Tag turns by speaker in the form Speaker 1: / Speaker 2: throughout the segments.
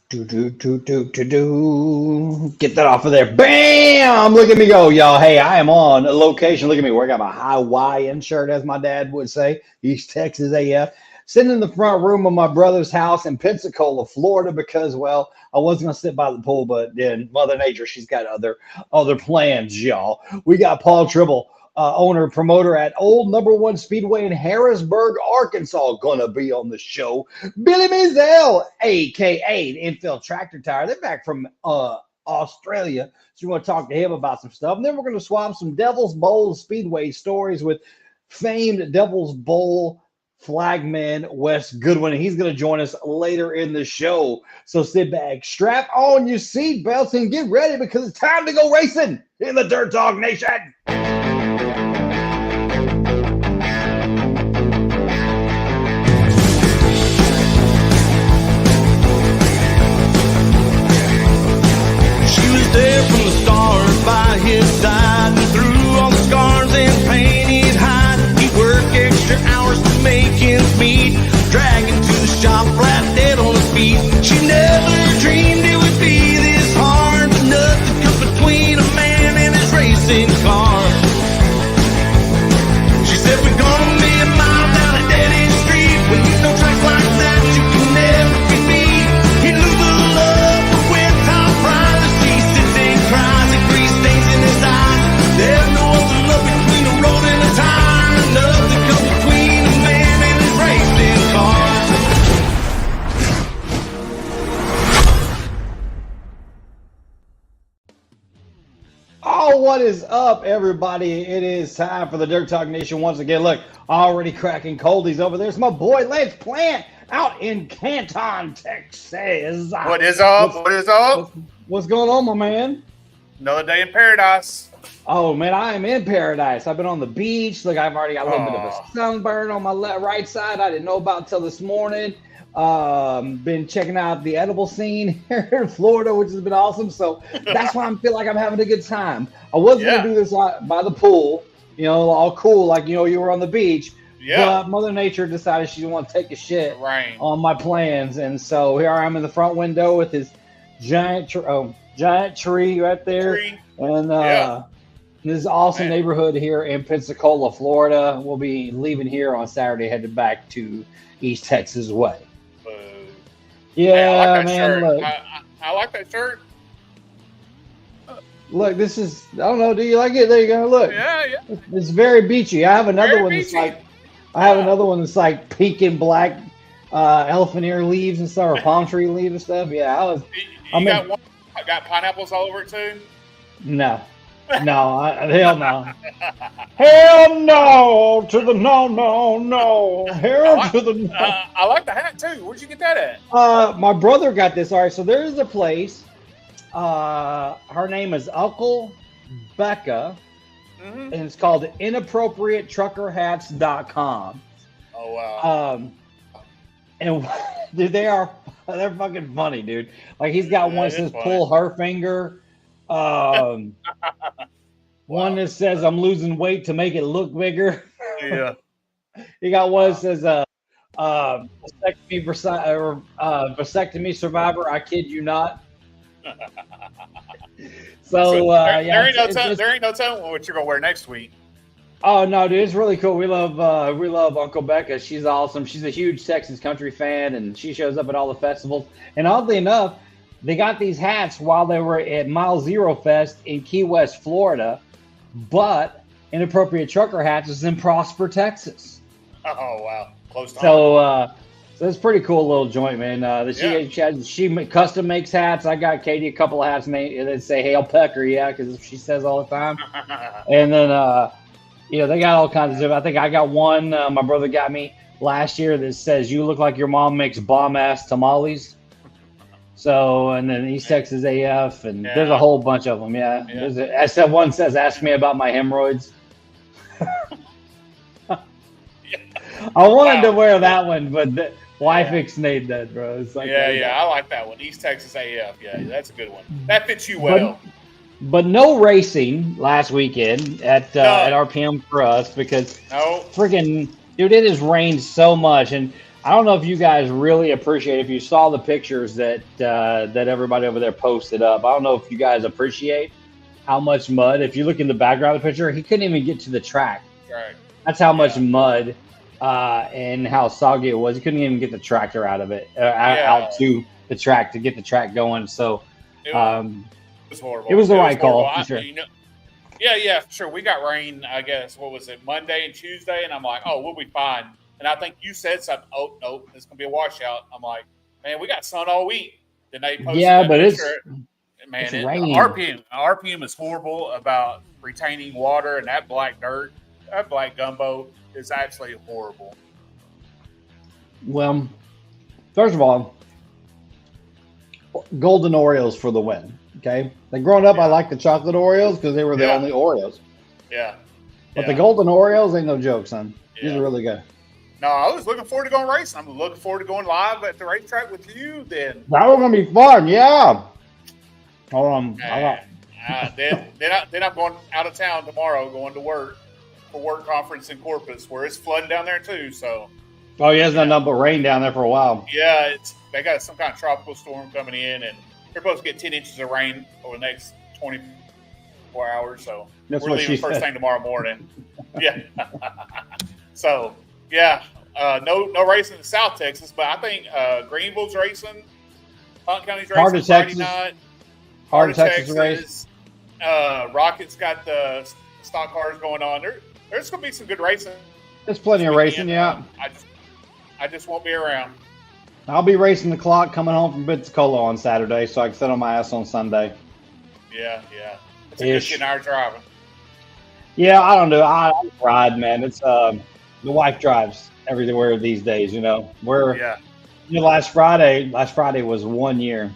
Speaker 1: Do. Get that off of there. Bam! Look at me go, y'all. Hey, I am on a location. Look at me. Where I got my Hawaiian shirt, as my dad would say. East Texas AF. Sitting in the front room of my brother's house in Pensacola, Florida, because, well, I wasn't going to sit by the pool, but then Mother Nature, she's got other plans, y'all. We got Paul Tribble, owner, promoter at Old Number One Speedway in Harrisburg, Arkansas, gonna be on the show. Billy Mazel, aka Infield Tractor Tire. They're back from Australia, so we're gonna talk to him about some stuff. And then we're gonna swap some Devil's Bowl Speedway stories with famed Devil's Bowl flagman Wes Goodwin, and he's going to join us later in the show. So sit back, strap on your seat belts, and get ready because it's time to go racing in the Dirt Dog Nation.
Speaker 2: She was there from the start by his side, and through all the scars and pain he'd hide, he'd work extra hours to make ends meet, dragging to the shop flat dead on his feet. She never dreamed it would be this hard, but nothing comes between a man and his racing car. She said we're gonna be a mile down a dead-end street, when you know tracks like that you can never be beat. He lose the love for when Tom Pryor, she sits and cries and grease stains in his eyes. There's no other love between a road and a tire, nothing comes between a man and his racing car.
Speaker 1: Oh, what is up, everybody? It is time for the Dirt Talk Nation once again. Look, already cracking coldies over there. It's my boy Lance Plant out in Canton, Texas.
Speaker 3: What is up? What is up?
Speaker 1: What's going on, my man?
Speaker 3: Another day in paradise.
Speaker 1: Oh, man, I am in paradise. I've been on the beach. Look, I've already got a little bit of a sunburn on my right side I didn't know about until this morning. Been checking out the edible scene here in Florida, which has been awesome. So that's why I feel like I'm having a good time. I was going to do this by the pool, all cool, like, you were on the beach.
Speaker 3: Yeah.
Speaker 1: But Mother Nature decided she didn't want to take a shit on my plans. And so here I am in the front window with this giant tree right there. And this awesome neighborhood here in Pensacola, Florida. We'll be leaving here on Saturday, headed back to East Texas way. Yeah,
Speaker 3: hey, I like that
Speaker 1: man.
Speaker 3: Shirt.
Speaker 1: Look,
Speaker 3: I like that shirt.
Speaker 1: look, this is, I don't know, do you like it? There you go. Look.
Speaker 3: Yeah.
Speaker 1: It's very beachy. I have another
Speaker 3: Very
Speaker 1: one that's
Speaker 3: beachy.
Speaker 1: another one that's like pink and black elephant ear leaves and stuff, or palm tree leaves and stuff. Yeah,
Speaker 3: I got pineapples all over it too.
Speaker 1: No, hell no. Hell no to the no. Hell to the no.
Speaker 3: I like the hat too. Where'd you get that at?
Speaker 1: My brother got this. All right, so there is a place. Her name is Uncle Becca, and it's called inappropriatetruckerhats.com.
Speaker 3: Oh wow.
Speaker 1: And dude, they're fucking funny, dude. Like he's got one that says "pull her finger." One that says "I'm losing weight to make it look bigger."
Speaker 3: Yeah.
Speaker 1: You got one that says vasectomy survivor. I kid you not. So
Speaker 3: there ain't no telling what you're gonna wear next week.
Speaker 1: Oh no, dude, it's really cool. We love Uncle Becca. She's awesome. She's a huge Texas country fan, and she shows up at all the festivals. And oddly enough, they got these hats while they were at Mile Zero Fest in Key West, Florida. But Inappropriate Trucker Hats is in Prosper, Texas.
Speaker 3: Oh wow, close to
Speaker 1: home. So it's pretty cool little joint, man. She custom makes hats. I got Katie a couple of hats made that say "Hail Pecker," because she says all the time. And then they got all kinds of stuff. I think I got one my brother got me last year that says "You look like your mom makes bomb ass tamales." So, and then East Texas AF, and there's a whole bunch of them. Yeah. One says "Ask me about my hemorrhoids." I wanted to wear that one, but why fixate that, bro? It's like
Speaker 3: I like that one. East Texas AF. Yeah, that's a good one. That fits you well.
Speaker 1: But no racing last weekend at RPM for us because freaking dude, it has rained so much, and I don't know if you guys really appreciate if you saw the pictures that everybody over there posted up. I don't know if you guys appreciate how much mud. If you look in the background of the picture, he couldn't even get to the track.
Speaker 3: Right.
Speaker 1: That's how much mud and how soggy it was. He couldn't even get the tractor out of it, out to the track to get the track going. So
Speaker 3: It was horrible.
Speaker 1: it was the right
Speaker 3: horrible.
Speaker 1: call, for sure.
Speaker 3: Yeah, for sure. We got rain, I guess, what was it, Monday and Tuesday? And I'm like, oh, we'll be fine. And I think you said something, oh, no, it's going to be a washout. I'm like, man, we got sun all week. Then they posted
Speaker 1: Yeah, but
Speaker 3: picture. Man,
Speaker 1: it's raining.
Speaker 3: RPM is horrible about retaining water, and that black dirt, that black gumbo is absolutely horrible.
Speaker 1: Well, first of all, golden Oreos for the win. Okay, like growing up, I liked the chocolate Oreos because they were the only Oreos.
Speaker 3: Yeah,
Speaker 1: but the golden Oreos ain't no joke, son. These are really good.
Speaker 3: No, I was looking forward to going racing. I'm looking forward to going live at the racetrack with you. Then
Speaker 1: that was gonna be fun. Yeah. Hold on.
Speaker 3: Then I'm going out of town tomorrow, going to work for work conference in Corpus, where it's flooding down there too. So.
Speaker 1: Oh yeah, it's not nothing but rain down there for a while.
Speaker 3: Yeah, they got some kind of tropical storm coming in, and they're supposed to get 10 inches of rain over the next 24 hours. So
Speaker 1: That's
Speaker 3: we're
Speaker 1: what
Speaker 3: leaving
Speaker 1: she
Speaker 3: first
Speaker 1: said.
Speaker 3: thing tomorrow morning. Yeah. So yeah, no racing in South Texas, but I think Greenville's racing, Hunt County's racing
Speaker 1: Heart of
Speaker 3: Friday
Speaker 1: Texas.
Speaker 3: night.
Speaker 1: Heart of Texas race.
Speaker 3: Rocket's got the stock cars going on. There's going to be some good racing.
Speaker 1: There's plenty of racing. Yeah.
Speaker 3: I just won't be around.
Speaker 1: I'll be racing the clock coming home from Pensacola on Saturday, so I can sit on my ass on Sunday.
Speaker 3: Yeah. It's a good 10-hour driving.
Speaker 1: Yeah, I don't know. I ride, man. It's the wife drives everywhere these days. You know, last Friday was 1 year.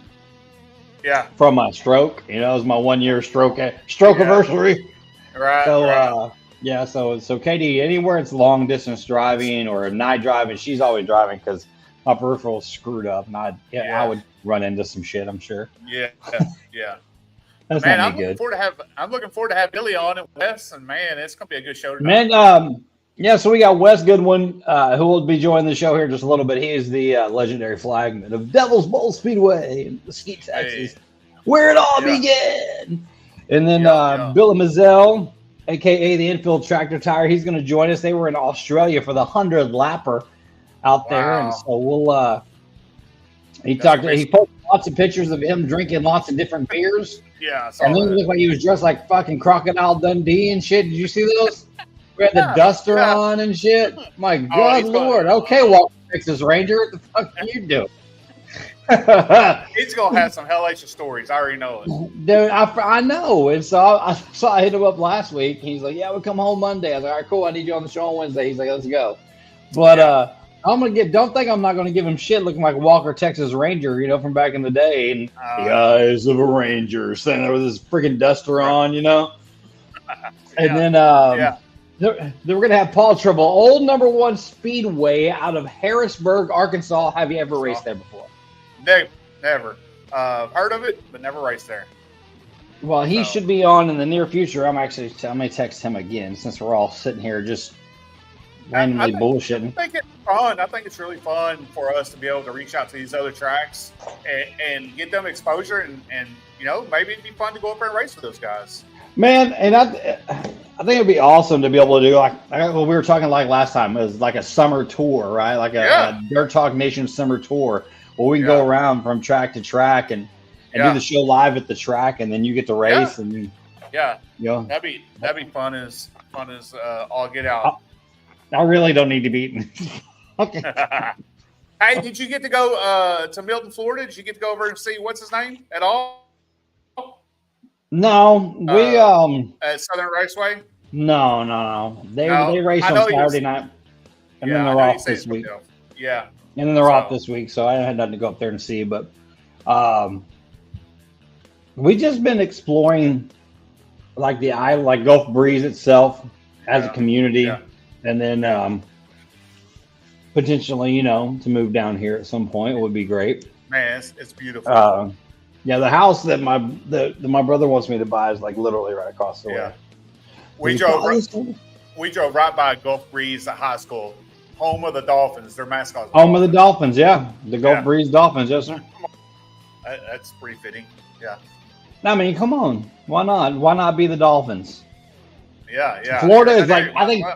Speaker 3: Yeah.
Speaker 1: From my stroke. You know, it was my 1 year stroke anniversary.
Speaker 3: Right.
Speaker 1: So
Speaker 3: right.
Speaker 1: Yeah, so Katie, anywhere it's long distance driving or night driving, she's always driving because my peripheral's screwed up, and I would run into some shit, I'm sure.
Speaker 3: Yeah.
Speaker 1: That's
Speaker 3: Man,
Speaker 1: not
Speaker 3: I'm
Speaker 1: me good.
Speaker 3: looking forward to have Billy on and Wes, and man, it's gonna be a good show tonight.
Speaker 1: Man, yeah, so we got Wes Goodwin, who will be joining the show here in just a little bit. He is the legendary flagman of Devil's Bowl Speedway in Mesquite, Texas, where it all began. And then Billy Mazzell, a.k.a. the Infield Tractor Tire, he's going to join us. They were in Australia for the 100 lapper out there. And so we'll he posted lots of pictures of him drinking lots of different beers.
Speaker 3: Yeah, I saw
Speaker 1: and then it
Speaker 3: that.
Speaker 1: looked like he was dressed like fucking Crocodile Dundee and shit. Did you see those? We had the duster on and shit. My God, Lord. Okay, Walker Texas Ranger, what the fuck are you doing?
Speaker 3: He's gonna have some hellacious stories. I already know it.
Speaker 1: Dude, I know. And so I hit him up last week. He's like, "Yeah, we'll come home Monday." I was like, "All right, cool. I need you on the show on Wednesday." He's like, "Let's go." But I'm gonna don't think I'm not gonna give him shit looking like Walker Texas Ranger, you know, from back in the day, and the eyes of a Ranger, standing there with his freaking duster on, you know. And then we're gonna have Paul Tribble, old number 1 Speedway out of Harrisburg, Arkansas. Have you ever raced there before?
Speaker 3: Never. Heard of it, but never raced there.
Speaker 1: Well, he should be on in the near future. I'm gonna text him again since we're all sitting here just randomly bullshitting.
Speaker 3: I think it's fun. I think it's really fun for us to be able to reach out to these other tracks and get them exposure, and you know, maybe it'd be fun to go up there and race with those guys.
Speaker 1: Man, and I think it'd be awesome to be able to do like what we were talking like last time. It was like a summer tour, right? Like a Dirt Talk Nation summer tour where we can go around from track to track and do the show live at the track, and then you get to race and you know,
Speaker 3: that'd be fun as all get out.
Speaker 1: I really don't need to be. Okay.
Speaker 3: Hey, did you get to go to Milton, Florida? Did you get to go over and see what's his name at all?
Speaker 1: No, we
Speaker 3: at Southern Raceway.
Speaker 1: No. They race on Saturday night, and then they're off this week.
Speaker 3: Yeah,
Speaker 1: and then they're off this week, so I had nothing to go up there and see. But we just been exploring like the island, like Gulf Breeze itself as a community, and then potentially, you know, to move down here at some point would be great.
Speaker 3: Man, it's beautiful.
Speaker 1: Yeah, the house that my brother wants me to buy is like literally right across the way.
Speaker 3: We drove right by Gulf Breeze at high school. home of the Dolphins. Their mascot.
Speaker 1: Home of the Dolphins, yeah. The Gulf
Speaker 3: Yeah.
Speaker 1: Breeze Dolphins, yes, sir.
Speaker 3: That's pretty fitting. Yeah.
Speaker 1: I mean, come on. Why not? Why not be the Dolphins?
Speaker 3: Yeah.
Speaker 1: Florida is like, I think,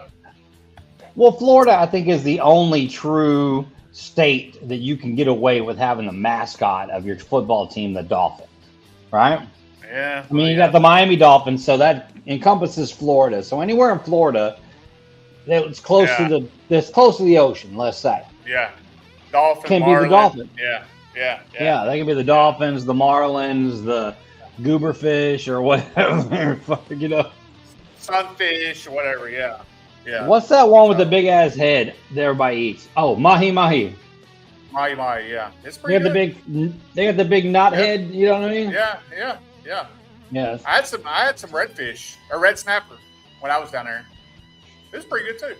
Speaker 1: well, Florida, I think, is the only true state that you can get away with having the mascot of your football team, the Dolphins, right?
Speaker 3: Yeah.
Speaker 1: I mean, you got the Miami Dolphins, so that encompasses Florida. So anywhere in Florida, it's close to the ocean. Let's say.
Speaker 3: Yeah. Dolphins
Speaker 1: Can be the Dolphins.
Speaker 3: Yeah.
Speaker 1: Yeah, they can be the Dolphins, the Marlins, the Gooberfish, or whatever. You know.
Speaker 3: Sunfish or whatever. Yeah. Yeah.
Speaker 1: What's that one with the big ass head that everybody eats? Oh, mahi mahi.
Speaker 3: My. Yeah. It's
Speaker 1: They
Speaker 3: pretty
Speaker 1: got
Speaker 3: good.
Speaker 1: they got the big knot head. You know what I mean?
Speaker 3: Yeah.
Speaker 1: Yes.
Speaker 3: I had some redfish or red snapper when I was down there. It was pretty good too.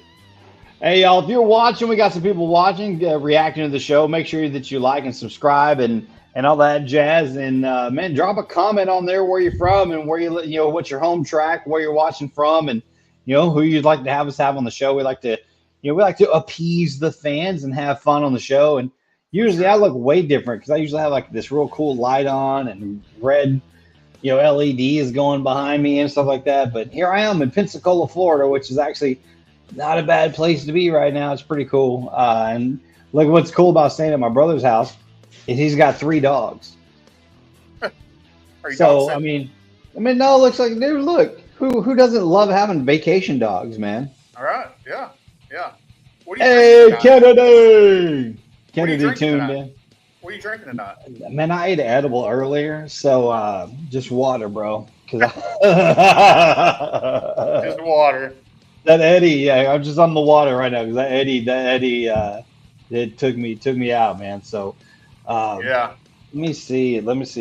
Speaker 1: Hey, y'all, if you're watching, we got some people watching, reacting to the show. Make sure that you like and subscribe and all that jazz. And, man, drop a comment on there where you're from and where you know, what's your home track, where you're watching from, and, you know, who you'd like to have us have on the show. We like to appease the fans and have fun on the show. And usually I look way different because I usually have like this real cool light on and red, you know, LED is going behind me and stuff like that. But here I am in Pensacola, Florida, which is actually not a bad place to be right now. It's pretty cool. And look, what's cool about staying at my brother's house is he's got 3 dogs. So I mean, no, it looks like, dude, look, who doesn't love having vacation dogs, man?
Speaker 3: All right. Yeah. What
Speaker 1: Hey,
Speaker 3: drinking tonight?
Speaker 1: Kennedy
Speaker 3: drinking
Speaker 1: tuned
Speaker 3: tonight?
Speaker 1: in.
Speaker 3: What are you drinking tonight?
Speaker 1: Man, I ate an edible earlier, so just water, bro. Cause
Speaker 3: Just water.
Speaker 1: that Eddie, yeah, I'm just on the water right now because that Eddie, it took me out, man. So,
Speaker 3: Yeah.
Speaker 1: Let me see.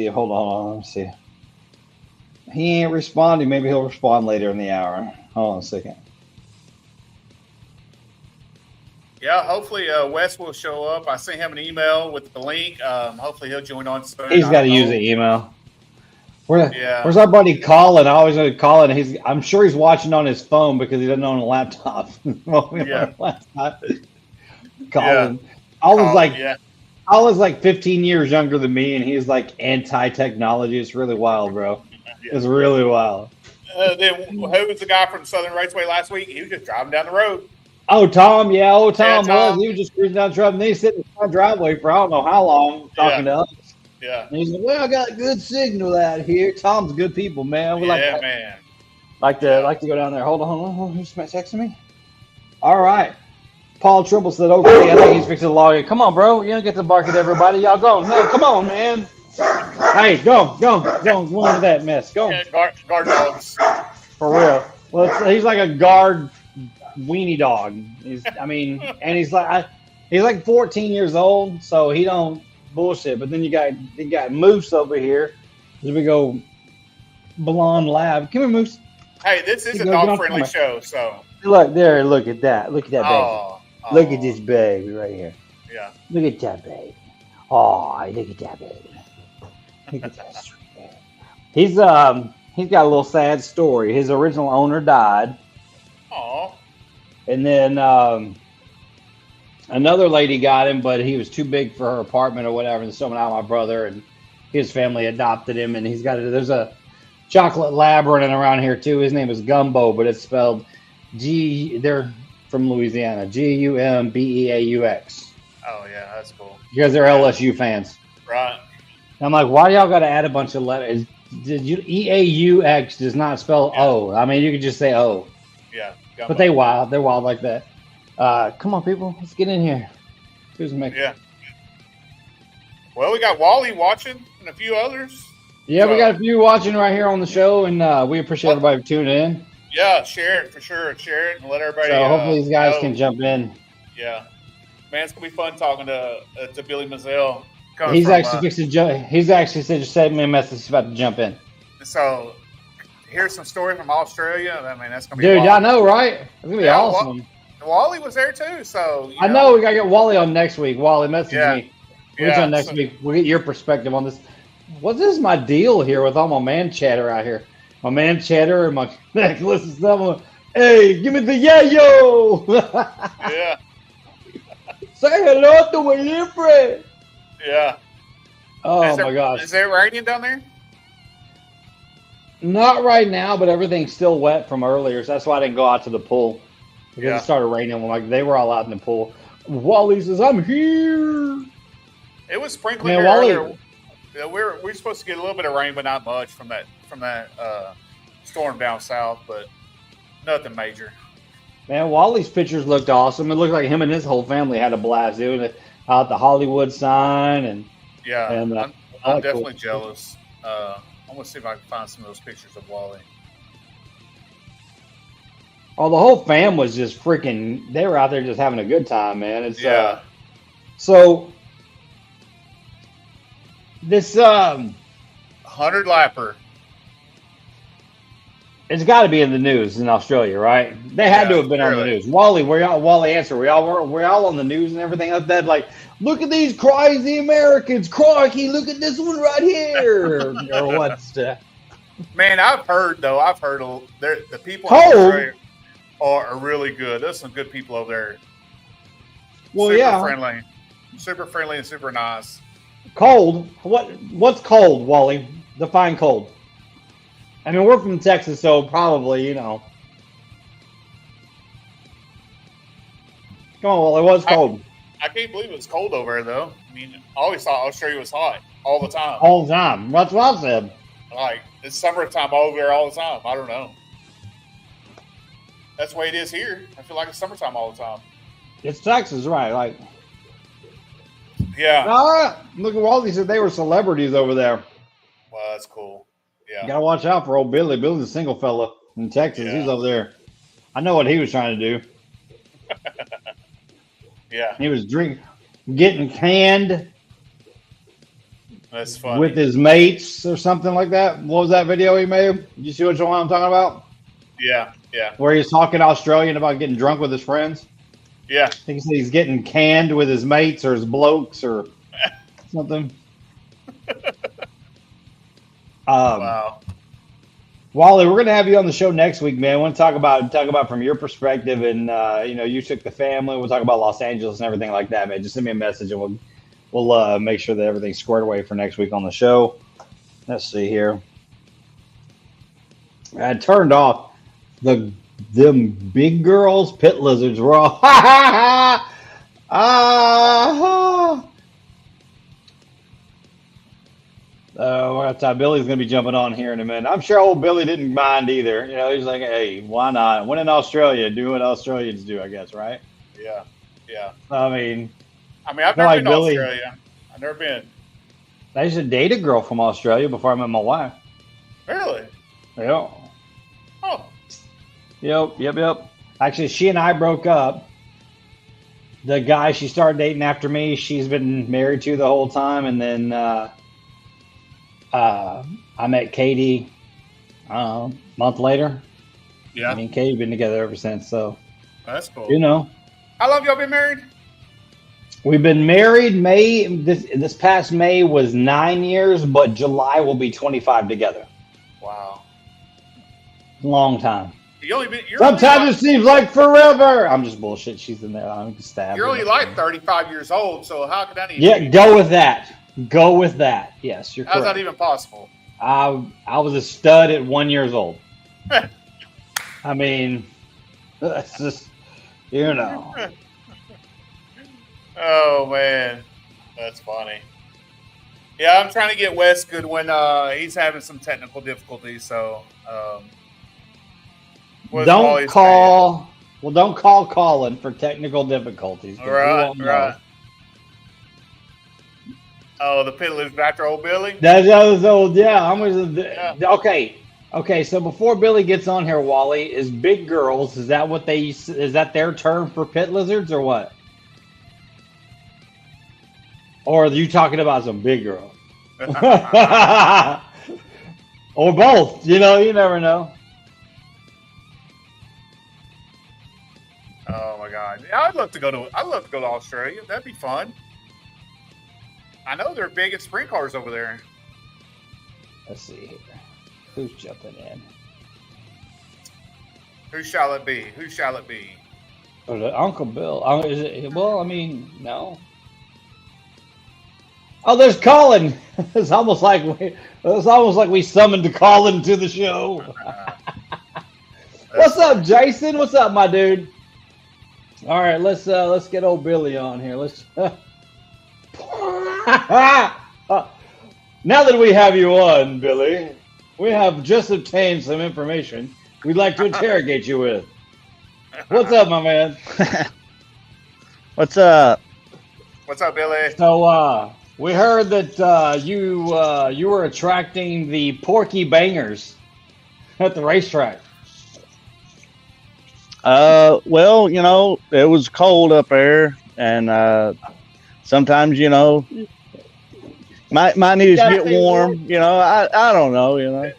Speaker 1: Hold on. Let me see. He ain't responding. Maybe he'll respond later in the hour. Hold on a second.
Speaker 3: Yeah, hopefully Wes will show up. I sent him an email with the link. Hopefully he'll join on soon.
Speaker 1: He's got to use the email. Where's our buddy Colin? I always know Colin. I'm sure he's watching on his phone because he doesn't own a laptop.
Speaker 3: Yeah.
Speaker 1: Colin.
Speaker 3: Yeah.
Speaker 1: I was like 15 years younger than me, and he's like anti-technology. It's really wild, bro. It's really wild.
Speaker 3: Then who was the guy from Southern Raceway last week? He was just driving down the road.
Speaker 1: Oh, Tom. Yeah, Tom
Speaker 3: Tom.
Speaker 1: was. He was just cruising down the road, and they sitting in the driveway for I don't know how long talking to us.
Speaker 3: Yeah.
Speaker 1: And he's like, well, I got good signal out here. Tom's good people, man. We
Speaker 3: Man.
Speaker 1: like to go down there. Hold on. Who's texting me? All right. Paul Trimble said, okay, I think he's fixing to log in. Come on, bro. You don't get to bark at everybody. Y'all go. No, come on, man. Hey, go into that mess. Go.
Speaker 3: Yeah, guard dogs.
Speaker 1: For real. Well, he's like a guard weenie dog. He's like 14 years old, so he don't bullshit. But then you got Moose over here. Here we go. Blonde lab. Come here, Moose.
Speaker 3: Hey, this is a
Speaker 1: Go,
Speaker 3: dog-friendly
Speaker 1: come
Speaker 3: show, so.
Speaker 1: Look there. Look at that. Look at that baby.
Speaker 3: Oh,
Speaker 1: Look at this baby right here.
Speaker 3: Yeah.
Speaker 1: Look at that baby. Oh, look at that baby. Look at that sweet baby. He's got a little sad story. His original owner died.
Speaker 3: Oh.
Speaker 1: And then another lady got him, but he was too big for her apartment or whatever. And someone out, my brother and his family adopted him. And there's a chocolate lab running around here too. His name is Gumbo, but it's spelled they're from Louisiana. Gumbeaux.
Speaker 3: Oh, yeah, that's cool.
Speaker 1: You guys are LSU fans.
Speaker 3: Right.
Speaker 1: I'm like, why do y'all got to add a bunch of letters? EAUX does not spell O. I mean, you could just say O.
Speaker 3: Yeah. Gumbo.
Speaker 1: But they're wild like that. Come on, people, let's get in here.
Speaker 3: Yeah. Well, we got Wally watching and a few others.
Speaker 1: Yeah, we got a few watching right here on the show, and we appreciate everybody tuning in.
Speaker 3: Yeah, share it for sure. Share it and let everybody.
Speaker 1: So hopefully these guys
Speaker 3: know.
Speaker 1: can jump in.
Speaker 3: Yeah, man, it's gonna be fun talking to Billy Mazzell.
Speaker 1: He's actually fixing to jump. He's actually said just send me a message. He's about to jump in.
Speaker 3: So here's some story from Australia. I mean, that's gonna be.
Speaker 1: Dude,
Speaker 3: wild.
Speaker 1: I know, right? It's gonna be awesome.
Speaker 3: Wally was there too, so
Speaker 1: I know we gotta get Wally on next week. Wally, message me. We'll get you on next
Speaker 3: so,
Speaker 1: week. We'll get your perspective on this. What is my deal here with all my man chatter out here? My man chatter and my necklace and stuff. Hey, give me the yayo!
Speaker 3: Yeah.
Speaker 1: Say hello to my little friend.
Speaker 3: Yeah.
Speaker 1: Oh my gosh.
Speaker 3: Is it raining down there?
Speaker 1: Not right now, but everything's still wet from earlier, so that's why I didn't go out to the pool. Because
Speaker 3: Yeah.
Speaker 1: it started raining. Like they were all out in the pool. Wally says, I'm here.
Speaker 3: It was sprinkling
Speaker 1: Man,
Speaker 3: here
Speaker 1: Wally,
Speaker 3: earlier. Yeah, we're supposed to get a little bit of rain, but not much from that storm down south, but nothing major.
Speaker 1: man, Wally's pictures looked awesome. It looked like him and his whole family had a blast doing it out the Hollywood sign and
Speaker 3: Yeah,
Speaker 1: And,
Speaker 3: I'm
Speaker 1: all that
Speaker 3: definitely
Speaker 1: cool.
Speaker 3: jealous. I'm gonna see if I can find some of those pictures of Wally.
Speaker 1: oh, the whole fam was just freaking. They were out there just having a good time, man. It's
Speaker 3: Yeah.
Speaker 1: so this
Speaker 3: 100 lapper.
Speaker 1: it's got to be in the news in Australia, right? They had
Speaker 3: Yeah,
Speaker 1: to have been on the
Speaker 3: surely.
Speaker 1: news. Wally, Wally, answer. We all on the news and everything like that. Like, look at these crazy Americans, crikey! Look at this one right here, or what's that?
Speaker 3: Man, I've heard the people in
Speaker 1: Cold?
Speaker 3: Australia are really good. There's some good people over there.
Speaker 1: Well,
Speaker 3: super
Speaker 1: yeah,
Speaker 3: friendly and super nice.
Speaker 1: cold. What's cold, Wally? Define cold. I mean, we're from Texas, so probably, you know. Come on, Wally, what's cold?
Speaker 3: I can't believe it's cold over there, though. I mean, I always thought Australia was hot all the time.
Speaker 1: All the time. That's what I said.
Speaker 3: Like, it's summertime over there all the time. I don't know. That's the way it is here. I feel like it's summertime all the time.
Speaker 1: It's Texas, right? Like,
Speaker 3: Yeah.
Speaker 1: all right. Look at Wally said they were celebrities over there.
Speaker 3: Well, that's cool. Yeah.
Speaker 1: You gotta watch out for old Billy. Billy's a single fella in Texas.
Speaker 3: Yeah.
Speaker 1: He's over there. I know what he was trying to do.
Speaker 3: Yeah.
Speaker 1: He was getting canned
Speaker 3: That's funny.
Speaker 1: with his mates or something like that. What was that video he made? You see which one I'm talking about?
Speaker 3: Yeah. Yeah.
Speaker 1: Where he's talking Australian about getting drunk with his friends.
Speaker 3: Yeah.
Speaker 1: I think he said he's getting canned with his mates or his blokes or something.
Speaker 3: Wow.
Speaker 1: Wally, we're gonna have you on the show next week, man. I want to talk about from your perspective, and you know, you took the family. We'll talk about Los Angeles and everything like that, man. Just send me a message, and we'll make sure that everything's squared away for next week on the show. Let's see here. I turned off them big girls. Pit lizards were all Billy's going to be jumping on here in a minute. I'm sure old Billy didn't mind either. You know, he's like, hey, why not? When in Australia, do what Australians do, I guess, right?
Speaker 3: Yeah. Yeah.
Speaker 1: I mean,
Speaker 3: I mean, I've
Speaker 1: I
Speaker 3: never
Speaker 1: like
Speaker 3: been to
Speaker 1: Billy.
Speaker 3: Australia. I've never been.
Speaker 1: I used to date a girl from Australia before I met my wife.
Speaker 3: Really?
Speaker 1: Yep.
Speaker 3: Oh.
Speaker 1: Yep. Actually, she and I broke up. The guy she started dating after me, she's been married to the whole time. And then I met Katie, I don't know, a month later.
Speaker 3: Yeah.
Speaker 1: I mean, Katie's been together ever since. So,
Speaker 3: That's cool.
Speaker 1: you know,
Speaker 3: How long y'all been married?
Speaker 1: we've been married. This past May was 9 years, but July will be 25 together.
Speaker 3: Wow.
Speaker 1: Long time.
Speaker 3: You're
Speaker 1: Sometimes it seems like forever. I'm just bullshit. She's in there. I'm stabbing.
Speaker 3: You're only like 35 years old, so how could that even?
Speaker 1: Yeah, go with that. Go with that. Yes, you're
Speaker 3: How's
Speaker 1: correct.
Speaker 3: that even possible?
Speaker 1: I was a stud at 1 year old. I mean, that's just, you know.
Speaker 3: Oh man, that's funny. Yeah, I'm trying to get Wes Goodwin. He's having some technical difficulties, so
Speaker 1: Don't call Colin for technical difficulties. 'cause he
Speaker 3: Right,
Speaker 1: won't know.
Speaker 3: right. Oh, the pit lives after old Billy.
Speaker 1: That was old. Yeah,
Speaker 3: Yeah.
Speaker 1: Okay. So before Billy gets on here, Wally, is big girls? Is that their term for pit lizards or what? Or are you talking about some big girl? Or both? You know, you never know.
Speaker 3: Oh my God! Yeah, I'd love to go to Australia. That'd be fun. I know they're big at sprint cars over there.
Speaker 1: Let's see here. Who's jumping in?
Speaker 3: Who shall it be? Who shall it be?
Speaker 1: But Uncle Bill. Is it, well, I mean, no. Oh, there's Colin. It's almost like we summoned Colin to the show. What's up, Jason? What's up, my dude? All right, let's get old Billy on here. Let's. Now that we have you on, Billy, we have just obtained some information we'd like to interrogate you with. What's up, my man?
Speaker 4: What's up?
Speaker 3: What's up, Billy?
Speaker 1: So, we heard that you were attracting the Porky Bangers at the racetrack.
Speaker 4: Well, you know, it was cold up there, and sometimes, you know, might need to get warm. You know, I don't know. You know.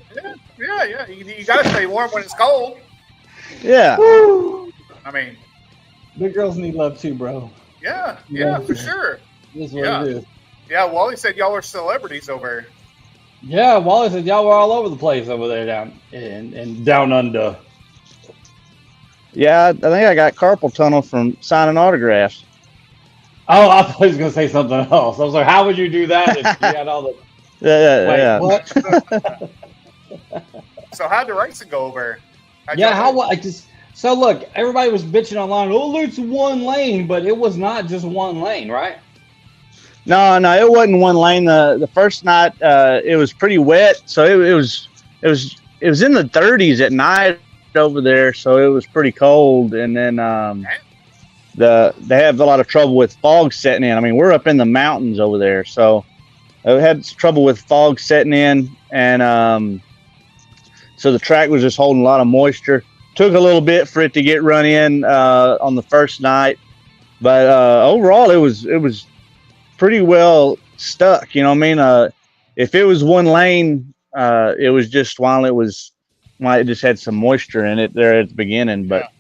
Speaker 3: Yeah. You gotta stay warm when it's cold.
Speaker 4: Yeah.
Speaker 3: I mean,
Speaker 1: Big girls need love too, bro.
Speaker 3: yeah, for sure.
Speaker 1: This is what
Speaker 3: Yeah.
Speaker 1: it is.
Speaker 3: Yeah, Wally said y'all are celebrities over here.
Speaker 1: Yeah, Wally said y'all were all over the place over there down and down under.
Speaker 4: Yeah, I think I got carpal tunnel from signing autographs.
Speaker 1: Oh, I thought he was gonna say something else. I was like, how would you do that if you had all the
Speaker 4: Yeah.
Speaker 1: what?
Speaker 3: So how'd the racing go over here? How'd
Speaker 1: Yeah,
Speaker 3: y'all do?
Speaker 1: I just so look, everybody was bitching online, oh, it's one lane, but it was not just one lane, right?
Speaker 4: No, it wasn't one lane. The first night, it was pretty wet, so it was in the 30s at night over there, so it was pretty cold. And then they have a lot of trouble with fog setting in. I mean, we're up in the mountains over there, so we had trouble with fog setting in, and so the track was just holding a lot of moisture. Took a little bit for it to get run in on the first night, but overall it was pretty well stuck. You know what I mean? If it was one lane, it was just while it just had some moisture in it there at the beginning. But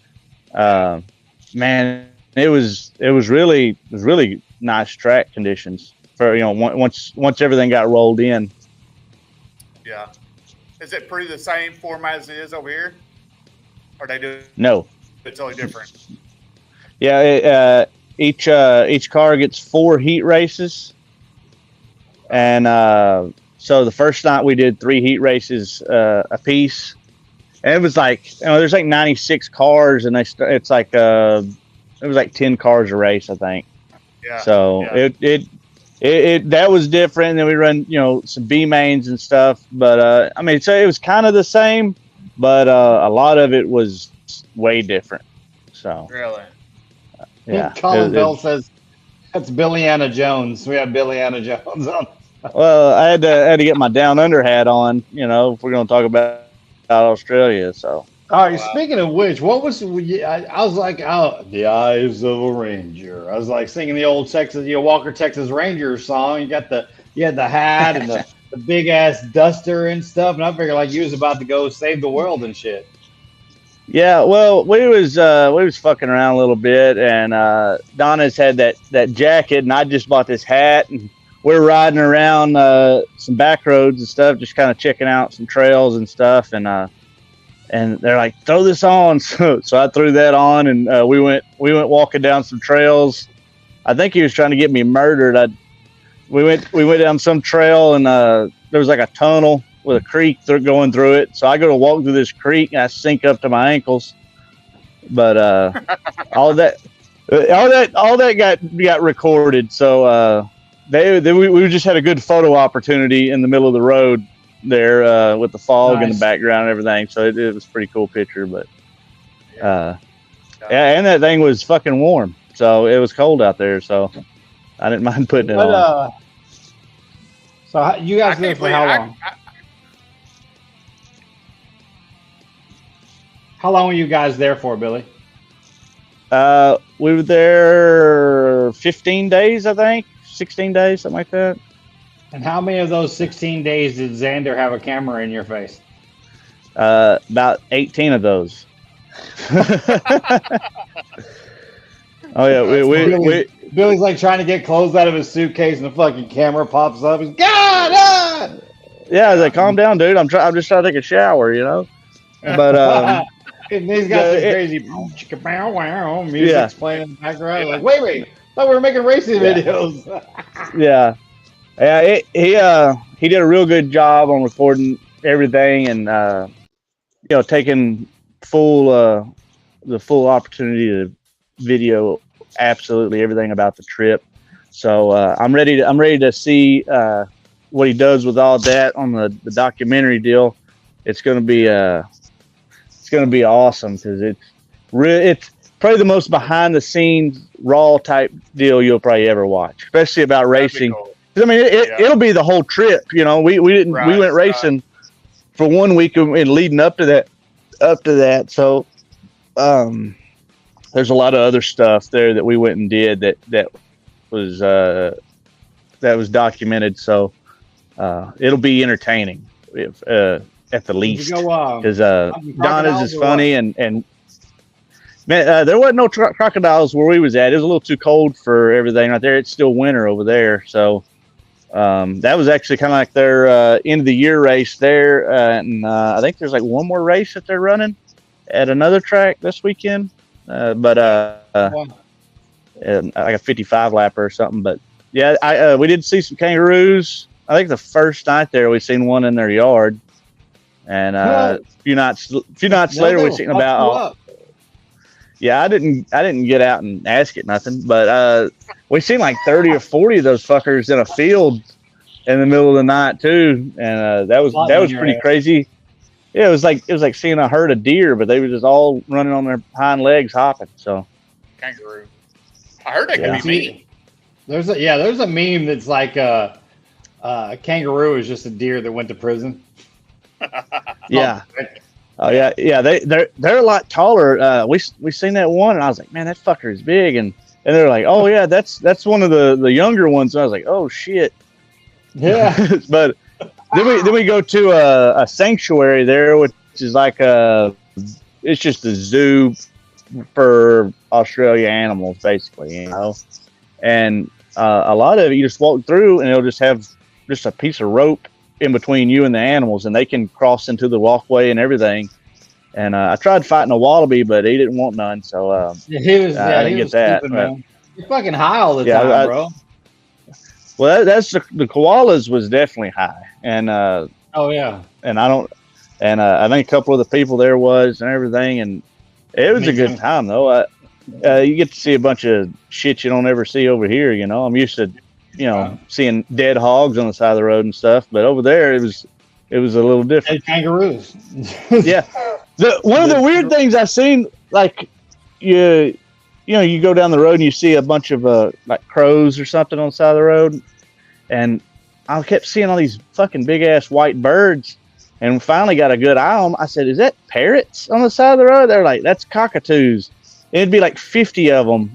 Speaker 4: man, it was really nice track conditions for, you know, once everything got rolled in.
Speaker 3: Yeah. Is it pretty the same format as it is over here? Or they do
Speaker 4: No.
Speaker 3: it totally different?
Speaker 4: Yeah, each car gets 4 heat races, and so the first night we did 3 heat races a piece, and it was like, you know, there's like 96 cars, and it was like 10 cars a race, I think.
Speaker 3: Yeah.
Speaker 4: So
Speaker 3: yeah.
Speaker 4: it that was different. And then we run, you know, some B mains and stuff, but I mean, so it was kind of the same, but a lot of it was way different. So
Speaker 3: Really?
Speaker 4: yeah.
Speaker 1: Colin Bell says that's Billiana Jones. We have Billiana Jones on.
Speaker 4: Well, I had to get my down under hat on, you know, if we're going to talk about Australia. So,
Speaker 1: All right. Wow. Speaking of which, what was I was like, oh, the eyes of a ranger. I was like singing the old Walker Texas Rangers song. You had the hat and the big ass duster and stuff, and I figured like you was about to go save the world and shit.
Speaker 4: Yeah, well, we was fucking around a little bit, and Donna's had that jacket, and I just bought this hat, and we're riding around some back roads and stuff, just kind of checking out some trails and stuff, and they're like, throw this on, so I threw that on, and we went walking down some trails. I think he was trying to get me murdered. We went down some trail, and there was like a tunnel with a creek going through it. So I go to walk through this creek, and I sink up to my ankles. But all that got recorded. So we just had a good photo opportunity in the middle of the road there with the fog in the background and everything. So it was a pretty cool picture. But yeah, and that thing was fucking warm. So it was cold out there. So I didn't mind putting it on.
Speaker 1: So you guys there for how long? How long were you guys there for, Billy?
Speaker 4: We were there 15 days, I think. 16 days, something like that.
Speaker 1: And how many of those 16 days did Xander have a camera in your face?
Speaker 4: About 18 of those. Oh yeah,
Speaker 1: Billy's like trying to get clothes out of his suitcase, and the fucking camera pops up. He's God!
Speaker 4: Yeah, I was like, calm down, dude. I'm just trying to take a shower, you know. But
Speaker 1: And he's got this
Speaker 4: it-
Speaker 1: crazy chicka bow wow music's
Speaker 4: Yeah.
Speaker 1: playing in the background. Like, wait, I thought we were making racing
Speaker 4: Yeah.
Speaker 1: videos.
Speaker 4: Yeah, he did a real good job on recording everything and taking the full opportunity to video absolutely everything about the trip. So I'm ready to see what he does with all that on the documentary deal. It's gonna be awesome because it's probably the most behind the scenes raw type deal you'll probably ever watch, especially about
Speaker 3: That'd be
Speaker 4: racing.
Speaker 3: cool.
Speaker 4: 'Cause, I mean,
Speaker 3: Yeah.
Speaker 4: it'll be the whole trip. We went racing for 1 week and leading up to that. So there's a lot of other stuff there that we went and did that was documented. So it'll be entertaining if, at the
Speaker 1: Did
Speaker 4: least,
Speaker 1: you go,
Speaker 4: because
Speaker 1: hunting
Speaker 4: Donna's is
Speaker 1: crocodiles or
Speaker 4: funny and man, there wasn't no crocodiles where we was at. It was a little too cold for everything right there. It's still winter over there, so that was actually kind of like their end of the year race there, and I think there's like one more race that they're running at another track this weekend, but like a 55 lapper or something. But yeah, we did see some kangaroos. I think the first night there we seen one in their yard, and a few nights later we seen about. Yeah, I didn't get out and ask it nothing, but we seen like 30 or 40 of those fuckers in a field in the middle of the night too, and that was pretty crazy. Yeah, it was like seeing a herd of deer, but they were just all running on their hind legs hopping. So
Speaker 3: Kangaroo. I heard that
Speaker 4: Yeah.
Speaker 3: could be mean.
Speaker 1: There's a meme that's like a kangaroo is just a deer that went to prison.
Speaker 4: yeah. Oh yeah. They're a lot taller. We seen that one, and I was like, man, that fucker is big, and they're like, oh yeah, that's one of the younger ones. And I was like, oh shit.
Speaker 1: Yeah.
Speaker 4: But then we go to a sanctuary there, which is like it's just a zoo for Australia animals, basically, And a lot of it, you just walk through, and it'll just have just a piece of rope in between you and the animals, and they can cross into the walkway and everything. And I tried fighting a wallaby, but he didn't want none. So
Speaker 1: I didn't
Speaker 4: get that.
Speaker 1: Stupid, man. You're fucking high all the
Speaker 4: Yeah,
Speaker 1: time, bro.
Speaker 4: well, that's the koalas was definitely high, and
Speaker 1: Oh yeah.
Speaker 4: and I don't, and I think a couple of the people there was and everything, and it was
Speaker 1: Me
Speaker 4: a good
Speaker 1: too.
Speaker 4: time though. You get to see a bunch of shit you don't ever see over here. I'm used to, seeing dead hogs on the side of the road and stuff, but over there it was a little different.
Speaker 1: Hey, kangaroos.
Speaker 4: Yeah, one of the weird things I seen, like you go down the road and you see a bunch of like crows or something on the side of the road, and I kept seeing all these fucking big ass white birds, and finally got a good eye on them. I said, "Is that parrots on the side of the road?" They're like, "That's cockatoos." It'd be like 50 of them,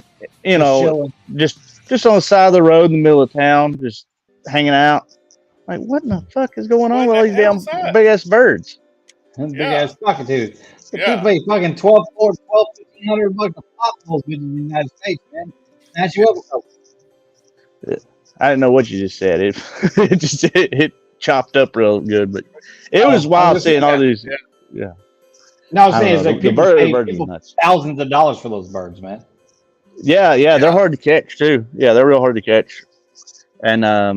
Speaker 4: just on the side of the road in the middle of town, just hanging out. Like, what in the fuck is going on with all these damn big ass birds?
Speaker 1: Big
Speaker 3: Yeah.
Speaker 1: ass cockatoos.
Speaker 3: Yeah.
Speaker 1: You pay fucking $1,500 a pop those in the United States, man. Snatch you up a couple.
Speaker 4: I didn't know what you just said. It chopped up real good, but it was wild seeing all these.
Speaker 3: Yeah.
Speaker 1: No, I'm
Speaker 4: I
Speaker 1: saying
Speaker 4: don't
Speaker 1: it's
Speaker 4: know,
Speaker 1: like
Speaker 4: the
Speaker 1: people
Speaker 4: bird-
Speaker 1: pay
Speaker 4: the birds are
Speaker 1: people
Speaker 4: nuts.
Speaker 1: thousands of dollars for those birds, man.
Speaker 4: Yeah, they're hard to catch too. Yeah, they're real hard to catch. And I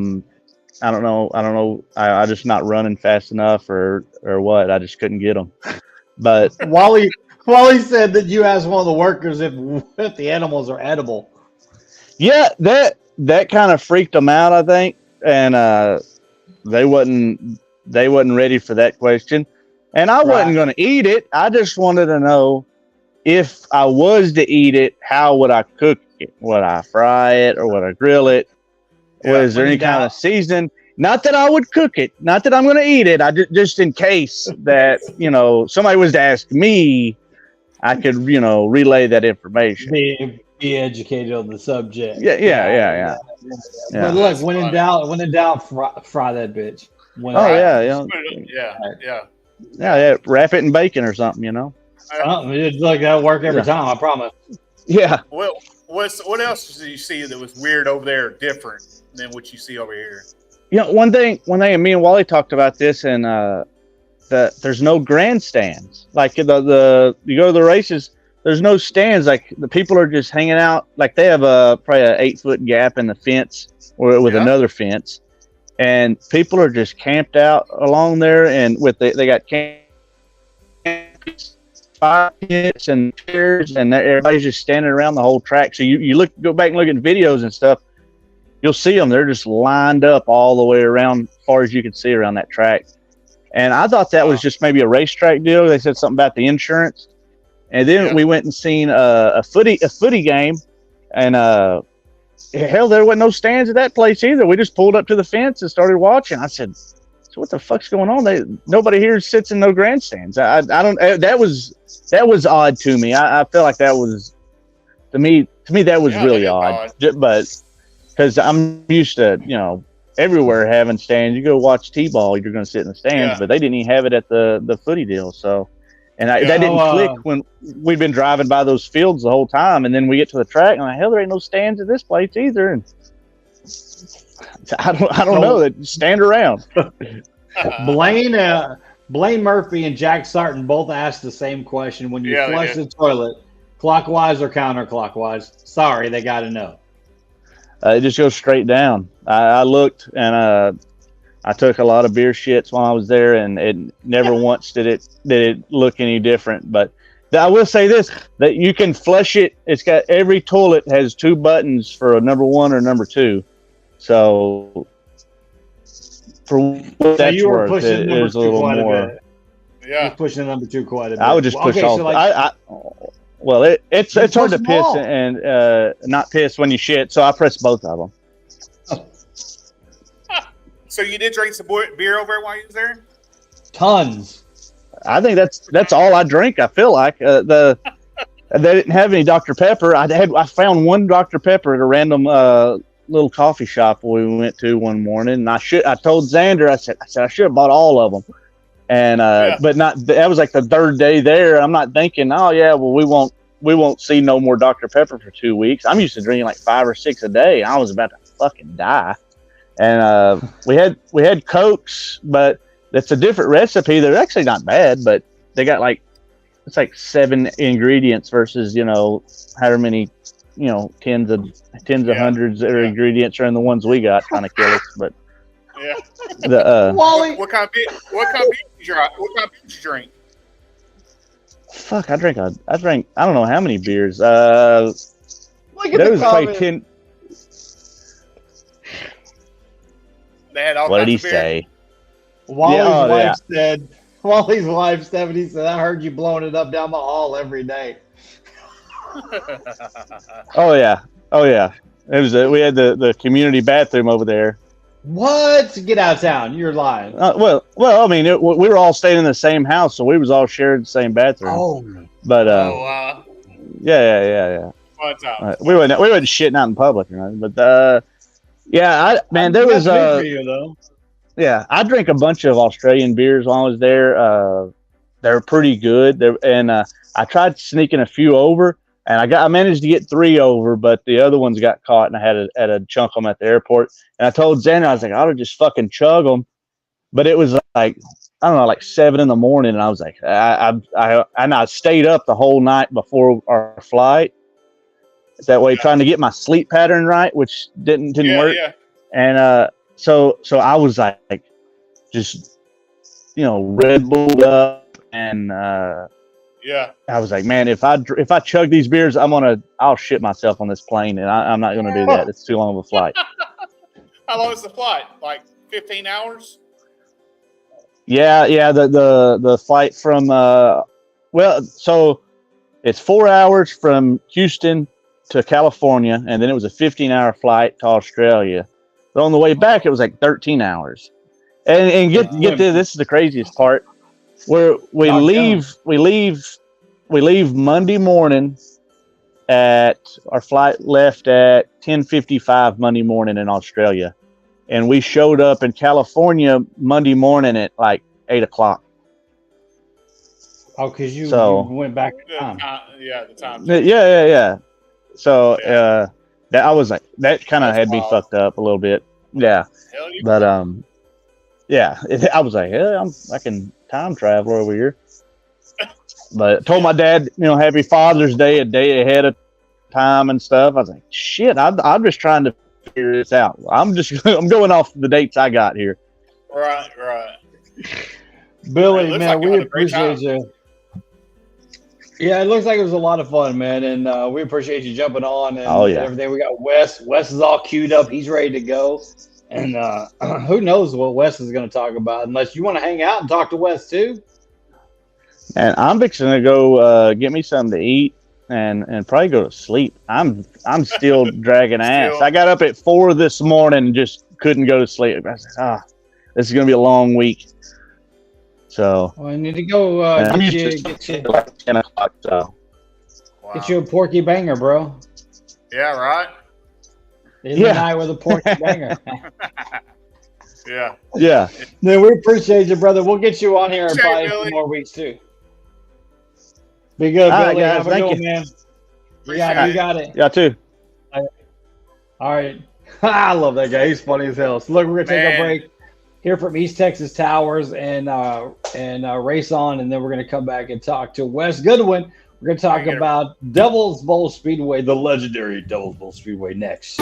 Speaker 4: don't know. I just not running fast enough or what. I just couldn't get them. But
Speaker 1: Wally said that you asked one of the workers if the animals are edible.
Speaker 4: yeah, that kind of freaked them out, I think, and they wasn't ready for that question. And I wasn't going to eat it. I just wanted to know if I was to eat it, how would I cook it? Would I fry it or would I grill it? Was there any kind of seasoning? Not that I would cook it. Not that I'm going to eat it. Just in case that somebody was to ask me, I could relay that information.
Speaker 1: Be educated on the subject.
Speaker 4: Yeah.
Speaker 1: But look, when in doubt, fry that bitch.
Speaker 4: Oh
Speaker 3: Yeah.
Speaker 4: yeah. Wrap it in bacon or something.
Speaker 1: Look, that'll work every time. I promise.
Speaker 4: Yeah.
Speaker 3: Well, what else did you see that was weird over there, different than what you see over here?
Speaker 4: One thing, me and Wally talked about this, and there's no grandstands. Like the you go to the races, there's no stands. Like the people are just hanging out. Like they have probably an 8-foot gap in the fence or with another fence, and people are just camped out along there. And they got fire pits and chairs, and everybody's just standing around the whole track. So you go back and look at videos and stuff. You'll see them. They're just lined up all the way around, as far as you can see around that track. And I thought that was just maybe a racetrack deal. They said something about the insurance. And then we went and seen a footy game, and hell, there wasn't no stands at that place either. We just pulled up to the fence and started watching. I said, "So what the fuck's going on? Nobody here sits in no grandstands." I don't. That was odd to me. I feel like that was to me that was really odd. But because I'm used to everywhere having stands. You go watch T-ball, you're going to sit in the stands, but they didn't even have it at the footy deal. So. And that didn't click when we'd been driving by those fields the whole time. And then we get to the track, and hell, there ain't no stands at this place either. And I don't know. That stand around.
Speaker 1: Blaine Murphy and Jack Sarton both asked the same question. When you flush the toilet, clockwise or counterclockwise? Sorry, they got to know.
Speaker 4: It just goes straight down. I looked, and I took a lot of beer shits while I was there, and it never once did it look any different. But I will say this, that you can flush it. It's got every toilet has 2 buttons for a number 1 or number 2. So for what that's worth, it is a little more.
Speaker 1: You're pushing the number 2 quite a bit.
Speaker 4: I would just push all. So it's hard to piss and not piss when you shit. So I press both of them.
Speaker 3: So you did drink some beer over while you was there?
Speaker 1: Tons.
Speaker 4: I think that's all I drink. I feel like they didn't have any Dr. Pepper. I found one Dr. Pepper at a random little coffee shop we went to one morning, and I told Xander, I said I should have bought all of them, and but not. That was like the 3rd day there. I'm not thinking, oh yeah, well we won't see no more Dr. Pepper for 2 weeks. I'm used to drinking like 5 or 6 a day. I was about to fucking die. And we had Cokes, but that's a different recipe. They're actually not bad, but they got it's like 7 ingredients versus however many tens of hundreds of ingredients are in the ones we got. Kind of kill us, but
Speaker 1: Wally,
Speaker 3: what kind of beer did you drink?
Speaker 4: Fuck, I drank. I don't know how many beers.
Speaker 1: Look at
Speaker 4: there was probably 10.
Speaker 3: What
Speaker 4: did he say?
Speaker 1: Wally's wife said, he said, I heard you blowing it up down the hall every day.
Speaker 4: Oh yeah. It was we had the community bathroom over there.
Speaker 1: What? Get out of town! You're lying.
Speaker 4: Well. I mean, we were all staying in the same house, so we was all sharing the same bathroom.
Speaker 1: Oh.
Speaker 4: But
Speaker 3: yeah.
Speaker 4: We wasn't shitting out in public or nothing, but there was
Speaker 1: for you, though.
Speaker 4: Yeah, I drank a bunch of Australian beers while I was there. They're pretty good. I tried sneaking a few over, and I managed to get 3 over, but the other ones got caught, and I had to chunk them at the airport. And I told Xander, I was like, I ought to just fucking chug them, but it was like, I don't know, like 7 in the morning, and I was like, I stayed up the whole night before our flight. That way, trying to get my sleep pattern right, which didn't work. Yeah. And so I was like, just Red Bull up, and I was like, man, if I chug these beers, I'll shit myself on this plane, and I'm not gonna do that. It's too long of a flight.
Speaker 3: How long is the flight? Like 15 hours?
Speaker 4: Yeah. The flight from so it's 4 hours from Houston to California, and then it was a 15-hour flight to Australia. But on the way back, it was like 13 hours. And get this is the craziest part. Where we leave Monday morning at our flight left at 10:55 Monday morning in Australia, and we showed up in California Monday morning at like 8:00.
Speaker 1: Oh, because you went back in time.
Speaker 3: The time.
Speaker 4: Yeah. So that I was like, that kind of had me fucked up a little bit. Yeah.
Speaker 3: Hell yeah.
Speaker 4: But yeah, I was like, yeah, I can time travel over here. But I told my dad, happy Father's Day a day ahead of time and stuff. I was like, shit, I'm just trying to figure this out. I'm going off the dates I got here.
Speaker 3: Right.
Speaker 1: Billy,
Speaker 3: It looks
Speaker 1: man,
Speaker 3: like you
Speaker 1: we
Speaker 3: had a great
Speaker 1: appreciate you. Yeah, it looks like it was a lot of fun, man, and we appreciate you jumping on and,
Speaker 4: Oh, yeah.
Speaker 1: and everything. We got Wes. Wes is all queued up. He's ready to go. And who knows what Wes is going to talk about? Unless you want to hang out and talk to Wes too.
Speaker 4: And I'm fixing to go get me something to eat and probably go to sleep. I'm still dragging ass.
Speaker 3: Still.
Speaker 4: I got up at 4 this morning and just couldn't go to sleep. I said, this is gonna be a long week. So
Speaker 1: Well, I need to go
Speaker 4: I'm
Speaker 1: get
Speaker 4: used
Speaker 1: you,
Speaker 4: to like 10 o'clock. So
Speaker 3: Wow.
Speaker 1: get you a Porky Banger, bro.
Speaker 3: Yeah, right.
Speaker 1: In the night with a Porky Banger.
Speaker 3: Yeah.
Speaker 4: yeah,
Speaker 1: Man, we appreciate you, brother. We'll get you on here in
Speaker 3: Appreciate
Speaker 1: probably
Speaker 3: it,
Speaker 1: a few
Speaker 3: Billy.
Speaker 1: more weeks too. Be good,
Speaker 4: All right,
Speaker 1: Billy.
Speaker 4: guys.
Speaker 1: Have a
Speaker 4: Thank
Speaker 1: good one,
Speaker 4: you.
Speaker 1: man.
Speaker 3: Appreciate
Speaker 1: You got it.
Speaker 4: yeah, too.
Speaker 1: All right. I love that guy. He's funny as hell. So look, we're gonna take
Speaker 3: Man.
Speaker 1: a break. Hear from East Texas Towers and race on, and then we're gonna come back and talk to Wes Goodwin. We're gonna talk
Speaker 3: Banger.
Speaker 1: about Devil's Bowl Speedway, the legendary Devil's Bowl Speedway, next.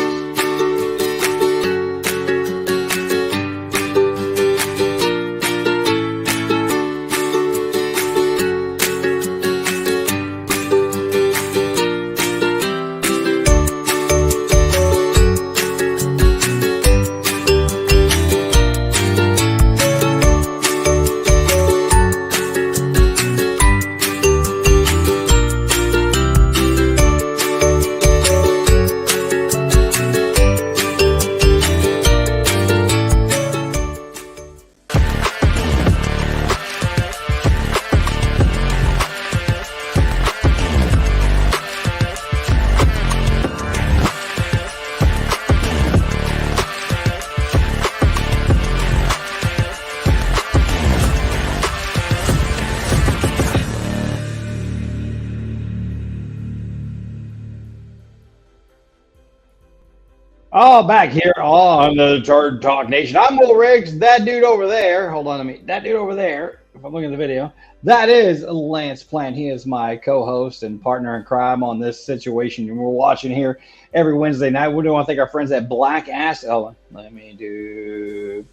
Speaker 1: Oh, back here on the Turd Talk Nation. I'm Will Riggs. That dude over there, hold on a minute. That dude over there, if I'm looking at the video, that is Lance Plant. He is my co-host and partner in crime on this situation. And we're watching here every Wednesday night. We do want to thank our friends at Black Ass. Oh, let me do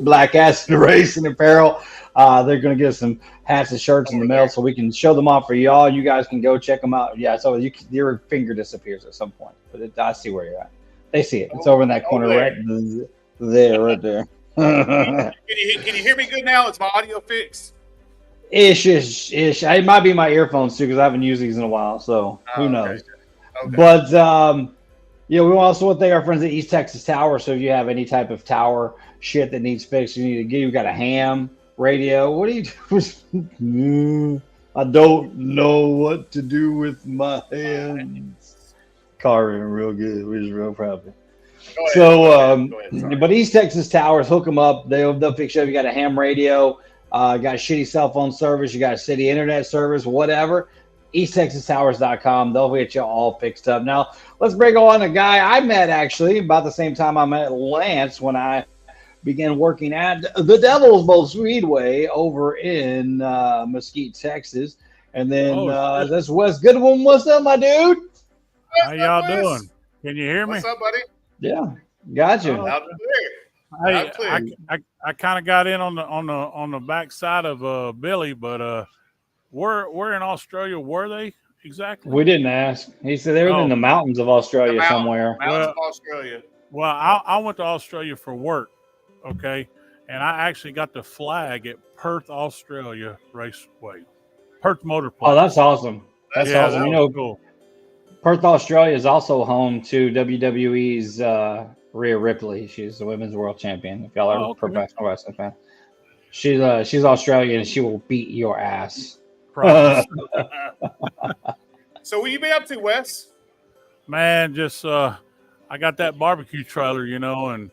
Speaker 1: Black Ass Racing Apparel. They're going to get us some hats and shirts in the mail so we can show them off for y'all. You guys can go check them out. Yeah, so your finger disappears at some point, but I see where you're at. They see it. It's over in that corner right there.
Speaker 3: Can you hear me good now? Is my audio fixed?
Speaker 1: Ish. It might be my earphones too because I haven't used these in a while. So who knows?
Speaker 3: Okay.
Speaker 1: But we also want to thank our friends at East Texas Tower. So if you have any type of tower shit that needs fixed, you got a ham radio. What do you do? I don't know what to do with my hands. Carving real good. We're just real proud of it. So, but East Texas Towers, hook them up. They'll fix you up. You got a ham radio, got a shitty cell phone service, you got a city internet service, whatever. EastTexasTowers.com. They'll get you all fixed up. Now, let's bring on a guy I met actually about the same time I met Lance when I began working at the Devil's Bowl Speedway over in Mesquite, Texas. And then that's Wes Goodwin. What's up, my dude?
Speaker 5: How y'all doing? Can you hear me?
Speaker 3: What's up, buddy?
Speaker 1: Yeah, got you.
Speaker 3: Loud and clear.
Speaker 5: Hey,
Speaker 3: Loud and clear.
Speaker 5: I kind of got in on the back side of Billy, but where in Australia were they exactly?
Speaker 1: We didn't ask. He said they were in the mountains of Australia somewhere.
Speaker 3: Mountains of Australia.
Speaker 5: Well, I went to Australia for work, okay, and I actually got the flag at Perth, Australia Raceway, Perth Motor Park.
Speaker 1: Oh, that's awesome. That's awesome.
Speaker 5: That
Speaker 1: You know,
Speaker 5: was cool.
Speaker 1: Perth, Australia is also home to WWE's Rhea Ripley. She's the women's world champion. If y'all are a professional wrestling fan, she's Australian and she will beat your ass.
Speaker 3: So what you been up to, Wes?
Speaker 5: Man, just I got that barbecue trailer, and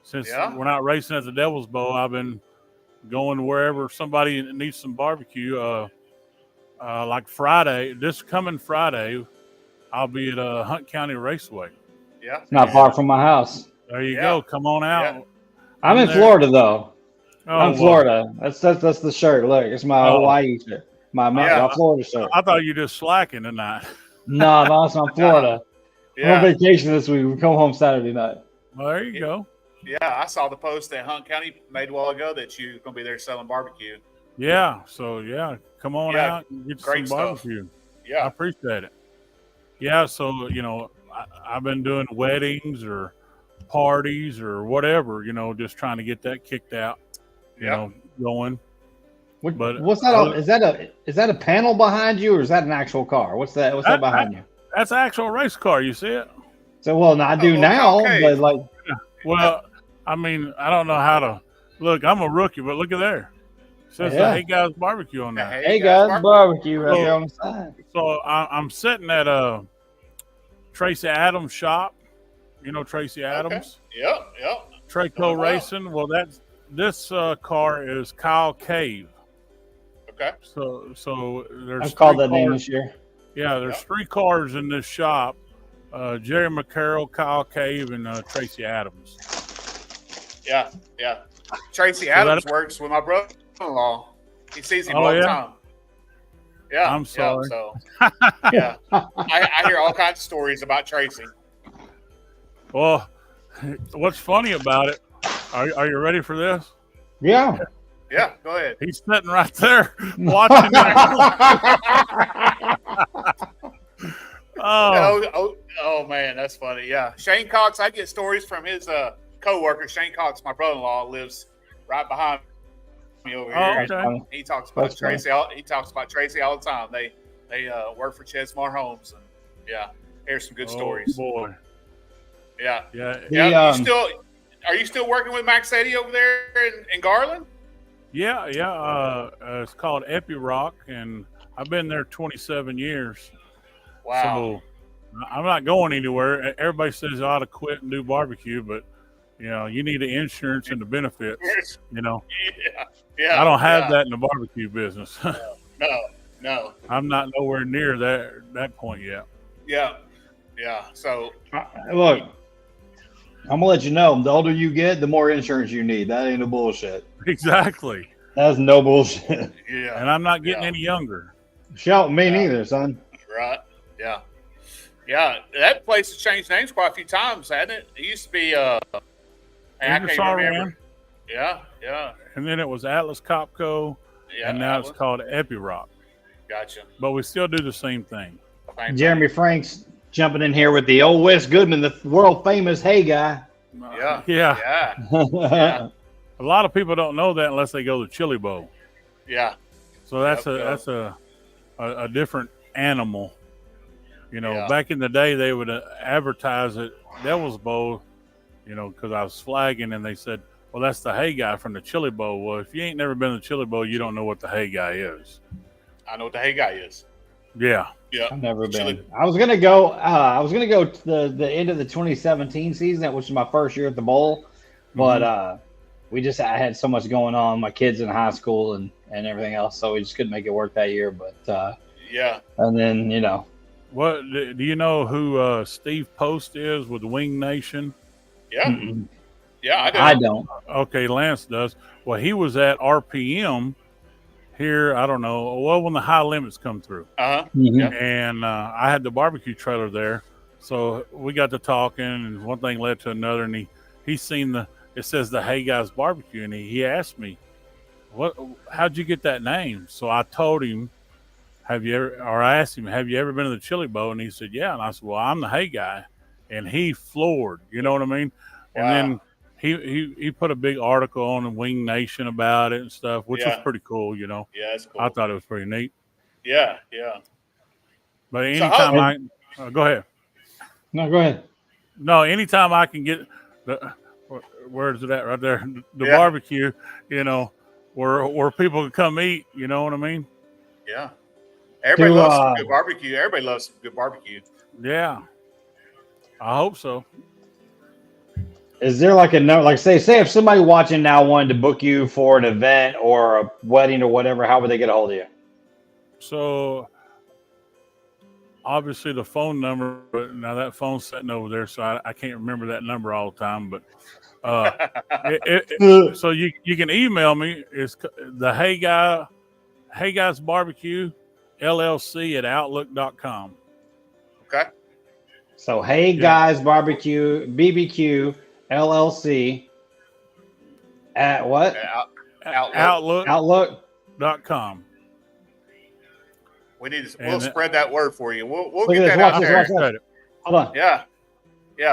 Speaker 5: since we're not racing at the Devil's Bowl, I've been going wherever somebody needs some barbecue. Like Friday, this coming Friday, I'll be at Hunt County Raceway.
Speaker 3: Yeah.
Speaker 1: Not far from my house.
Speaker 5: There you go. Come on out.
Speaker 1: I'm in Florida, though. I'm Florida. That's the shirt. Look, it's my Hawaii shirt. My Florida shirt.
Speaker 5: I thought you were just slacking tonight.
Speaker 1: No, it's my Florida. I'm on vacation this week. We come home Saturday night.
Speaker 5: Well, there you go.
Speaker 3: Yeah, I saw the post that Hunt County made a while ago that you're going to be there selling barbecue.
Speaker 5: Yeah, so come on out and get some barbecue.
Speaker 3: Yeah,
Speaker 5: I appreciate it. Yeah, so I've been doing weddings or parties or whatever, just trying to get that kicked out, going.
Speaker 1: What's that? Is that a panel behind you, or is that an actual car? What's that behind you?
Speaker 5: That's an actual race car. You see it?
Speaker 1: So I do now, but like.
Speaker 5: Well, I mean, I don't know how to look. I'm a rookie, but look at there. It says the Hey Guys Barbecue on there.
Speaker 1: Hey Guys Barbecue right there on the side.
Speaker 5: So I'm sitting at Tracy Adams shop. You know Tracy Adams?
Speaker 3: Okay. Yep.
Speaker 5: Traco Racing. Well, this car is Kyle Cave.
Speaker 3: Okay.
Speaker 5: So there's.
Speaker 1: I've called that name this year.
Speaker 5: Yeah, there's 3 cars in this shop. Jerry McCarroll, Kyle Cave, and Tracy Adams.
Speaker 3: Yeah. Tracy Adams works with my brother-in-law. He sees him all the time. Yeah.
Speaker 5: I'm sorry.
Speaker 3: Yeah, I hear all kinds of stories about Tracy.
Speaker 5: Well, what's funny about it? Are you ready for this?
Speaker 1: Yeah.
Speaker 3: Yeah, go ahead.
Speaker 5: He's sitting right there watching that.
Speaker 3: Oh man, that's funny. Yeah, Shane Cox. I get stories from his co-worker. Shane Cox, my brother-in-law, lives right behind me over here.
Speaker 5: Okay.
Speaker 3: He talks about Tracy. He talks about Tracy all the time. They work for Chesmar Homes, and here's some good stories.
Speaker 5: Boy.
Speaker 3: Yeah. Are you still working with Max Eddy over there in Garland?
Speaker 5: Yeah. It's called Epiroc, and I've been there 27 years.
Speaker 3: Wow.
Speaker 5: So I'm not going anywhere. Everybody says I ought to quit and do barbecue, but you need the insurance and the benefits.
Speaker 3: Yeah.
Speaker 5: I don't have that in the barbecue business.
Speaker 3: No.
Speaker 5: I'm not nowhere near that point yet.
Speaker 3: Yeah. So
Speaker 1: look, I'm gonna let you know. The older you get, the more insurance you need. That ain't no bullshit.
Speaker 5: Exactly.
Speaker 1: That's no bullshit.
Speaker 3: Yeah.
Speaker 5: And I'm not getting any younger.
Speaker 1: Shout me neither, son.
Speaker 3: Right. Yeah. Yeah. That place has changed names quite a few times, hasn't it? It used to be I can't remember. Yeah.
Speaker 5: And then it was Atlas Copco, and now it's called Epiroc.
Speaker 3: Gotcha.
Speaker 5: But we still do the same thing.
Speaker 1: Jeremy Franks jumping in here with the old Wes Goodman, the world famous Hey Guy.
Speaker 5: Yeah. A lot of people don't know that unless they go to Chili Bowl.
Speaker 3: Yeah.
Speaker 5: So that's a different animal. Back in the day they would advertise at Devil's Bowl, because I was flagging, and they said, well, that's the Hey Guy from the Chili Bowl. Well, if you ain't never been to the Chili Bowl, you don't know what the Hey Guy is.
Speaker 3: I know what the Hey Guy is.
Speaker 5: Yeah.
Speaker 1: I've never been. I was gonna go. To the end of the 2017 season, which was my first year at the bowl, but I had so much going on. My kids in high school and everything else, so we just couldn't make it work that year. But and then
Speaker 5: What do you know who Steve Post is with Wing Nation?
Speaker 3: Yeah.
Speaker 1: Mm-mm.
Speaker 3: Yeah,
Speaker 1: I don't.
Speaker 5: Okay, Lance does. Well, he was at RPM here, I don't know, when the high limits come through.
Speaker 1: Mm-hmm.
Speaker 5: And I had the barbecue trailer there. So we got to talking, and one thing led to another, and he seen it says the Hey Guys Barbecue, and he asked me, how'd you get that name? So I told him, I asked him, have you ever been to the Chili Bowl? And he said, yeah. And I said, well, I'm the Hey Guy. And he floored, you know what I mean?
Speaker 3: Wow.
Speaker 5: And then he put a big article on Wing Nation about it and stuff, which was pretty cool,
Speaker 3: Yeah, it's cool.
Speaker 5: I thought it was pretty neat.
Speaker 3: Yeah.
Speaker 5: But anytime go ahead.
Speaker 1: No, go ahead.
Speaker 5: No, anytime I can get where is it at right there? The barbecue, where people can come eat, you know what I mean?
Speaker 3: Yeah. Everybody loves some good barbecue. Everybody loves some good barbecue.
Speaker 5: Yeah. I hope so.
Speaker 1: Is there say if somebody watching now wanted to book you for an event or a wedding or whatever, how would they get a hold of you?
Speaker 5: So obviously the phone number, but now that phone's sitting over there, so I can't remember that number all the time. But so you can email me. It's the Hey Guys Barbecue LLC at outlook.com.
Speaker 3: Okay.
Speaker 1: So Hey Guys Barbecue BBQ LLC at what?
Speaker 5: Outlook.com.
Speaker 3: We'll spread that word for you. We'll
Speaker 1: Look
Speaker 3: get
Speaker 1: at
Speaker 3: that
Speaker 1: this,
Speaker 3: out
Speaker 1: watch
Speaker 3: there.
Speaker 1: this. Hold on.
Speaker 3: Yeah,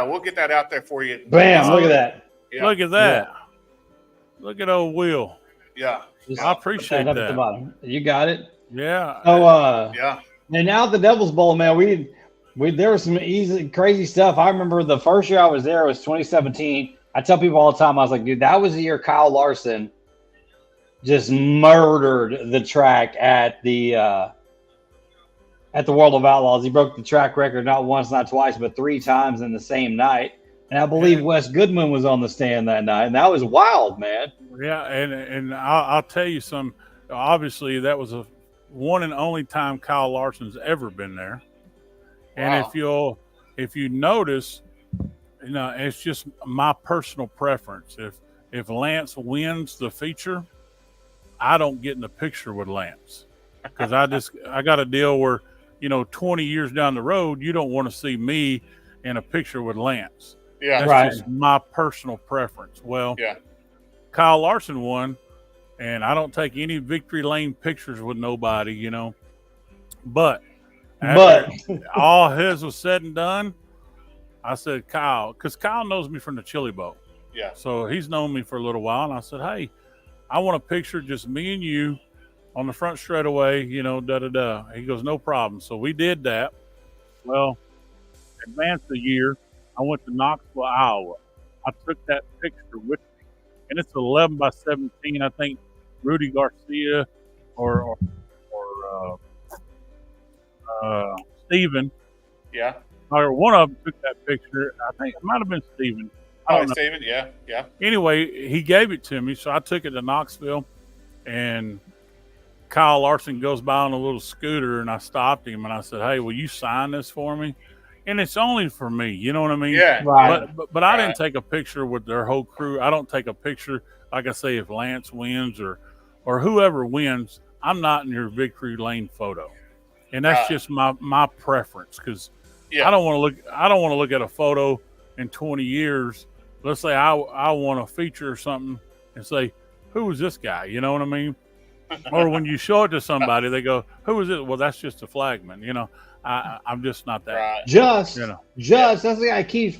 Speaker 3: we'll get that out there for you.
Speaker 1: Bam! Look at that.
Speaker 3: Yeah.
Speaker 5: Look at that. Look at old Will.
Speaker 3: Yeah.
Speaker 5: I appreciate
Speaker 1: Up at the
Speaker 5: that.
Speaker 1: bottom. You got it.
Speaker 5: Yeah.
Speaker 1: So
Speaker 3: Yeah.
Speaker 1: and now at the Devil's Bowl, man, we there was some easy crazy stuff. I remember the first year I was there was 2017. I tell people all the time, I was like, dude, that was the year Kyle Larson just murdered the track at the World of Outlaws. He broke the track record not once, not twice, but 3 times in the same night. And I believe Wes Goodman was on the stand that night, and that was wild, man.
Speaker 5: Yeah, and I'll tell you some. Obviously, that was a one and only time Kyle Larson's ever been there. And
Speaker 3: Wow.
Speaker 5: if you notice, it's just my personal preference. If Lance wins the feature, I don't get in the picture with Lance because I got a deal where 20 years down the road, you don't want to see me in a picture with Lance.
Speaker 3: Yeah.
Speaker 5: That's
Speaker 1: Right.
Speaker 5: just my personal preference. Well,
Speaker 3: Yeah.
Speaker 5: Kyle Larson won, and I don't take any victory lane pictures with nobody, But after all his was said and done, I said, Kyle, because Kyle knows me from the Chili Bowl.
Speaker 3: Yeah.
Speaker 5: So he's known me for a little while. And I said, hey, I want a picture just me and you on the front straightaway, da-da-da. He goes, no problem. So we did that. Well, advanced a year, I went to Knoxville, Iowa. I took that picture with me. And it's 11 by 17. I think Rudy Garcia or Steven.
Speaker 3: Yeah.
Speaker 5: Or one of them took that picture. I think it might have been Steven. I don't know.
Speaker 3: Steven. Yeah. Yeah.
Speaker 5: Anyway, he gave it to me, so I took it to Knoxville, and Kyle Larson goes by on a little scooter, and I stopped him, and I said, hey, will you sign this for me? And it's only for me, you know what I mean?
Speaker 3: Yeah.
Speaker 1: Right.
Speaker 5: But I didn't take a picture with their whole crew. I don't take a picture, like I say, if Lance wins or whoever wins, I'm not in your victory lane photo. And that's just my preference, because I don't want to look at a photo in 20 years. Let's say I want a feature or something and say, who was this guy? You know what I mean? Or when you show it to somebody, they go, who is it? Well, that's just a flagman. I'm just not that.
Speaker 3: Right.
Speaker 1: Just that's the guy keeps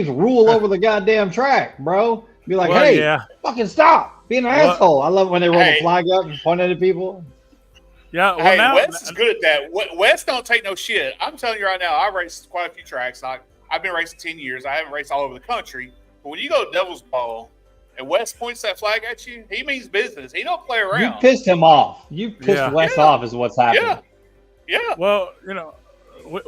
Speaker 1: rule over the goddamn track, bro. Be like, fucking stop being an asshole. I love when they roll the flag up and point at people.
Speaker 5: Yeah, well,
Speaker 3: hey,
Speaker 5: now,
Speaker 3: Wes is good at that. Wes don't take no shit. I'm telling you right now, I raced quite a few tracks. I've been racing 10 years. I haven't raced all over the country. But when you go to Devil's Bowl and Wes points that flag at you, he means business. He don't play around.
Speaker 1: You pissed him off. You pissed Wes off is what's happening.
Speaker 3: Yeah.
Speaker 5: Well,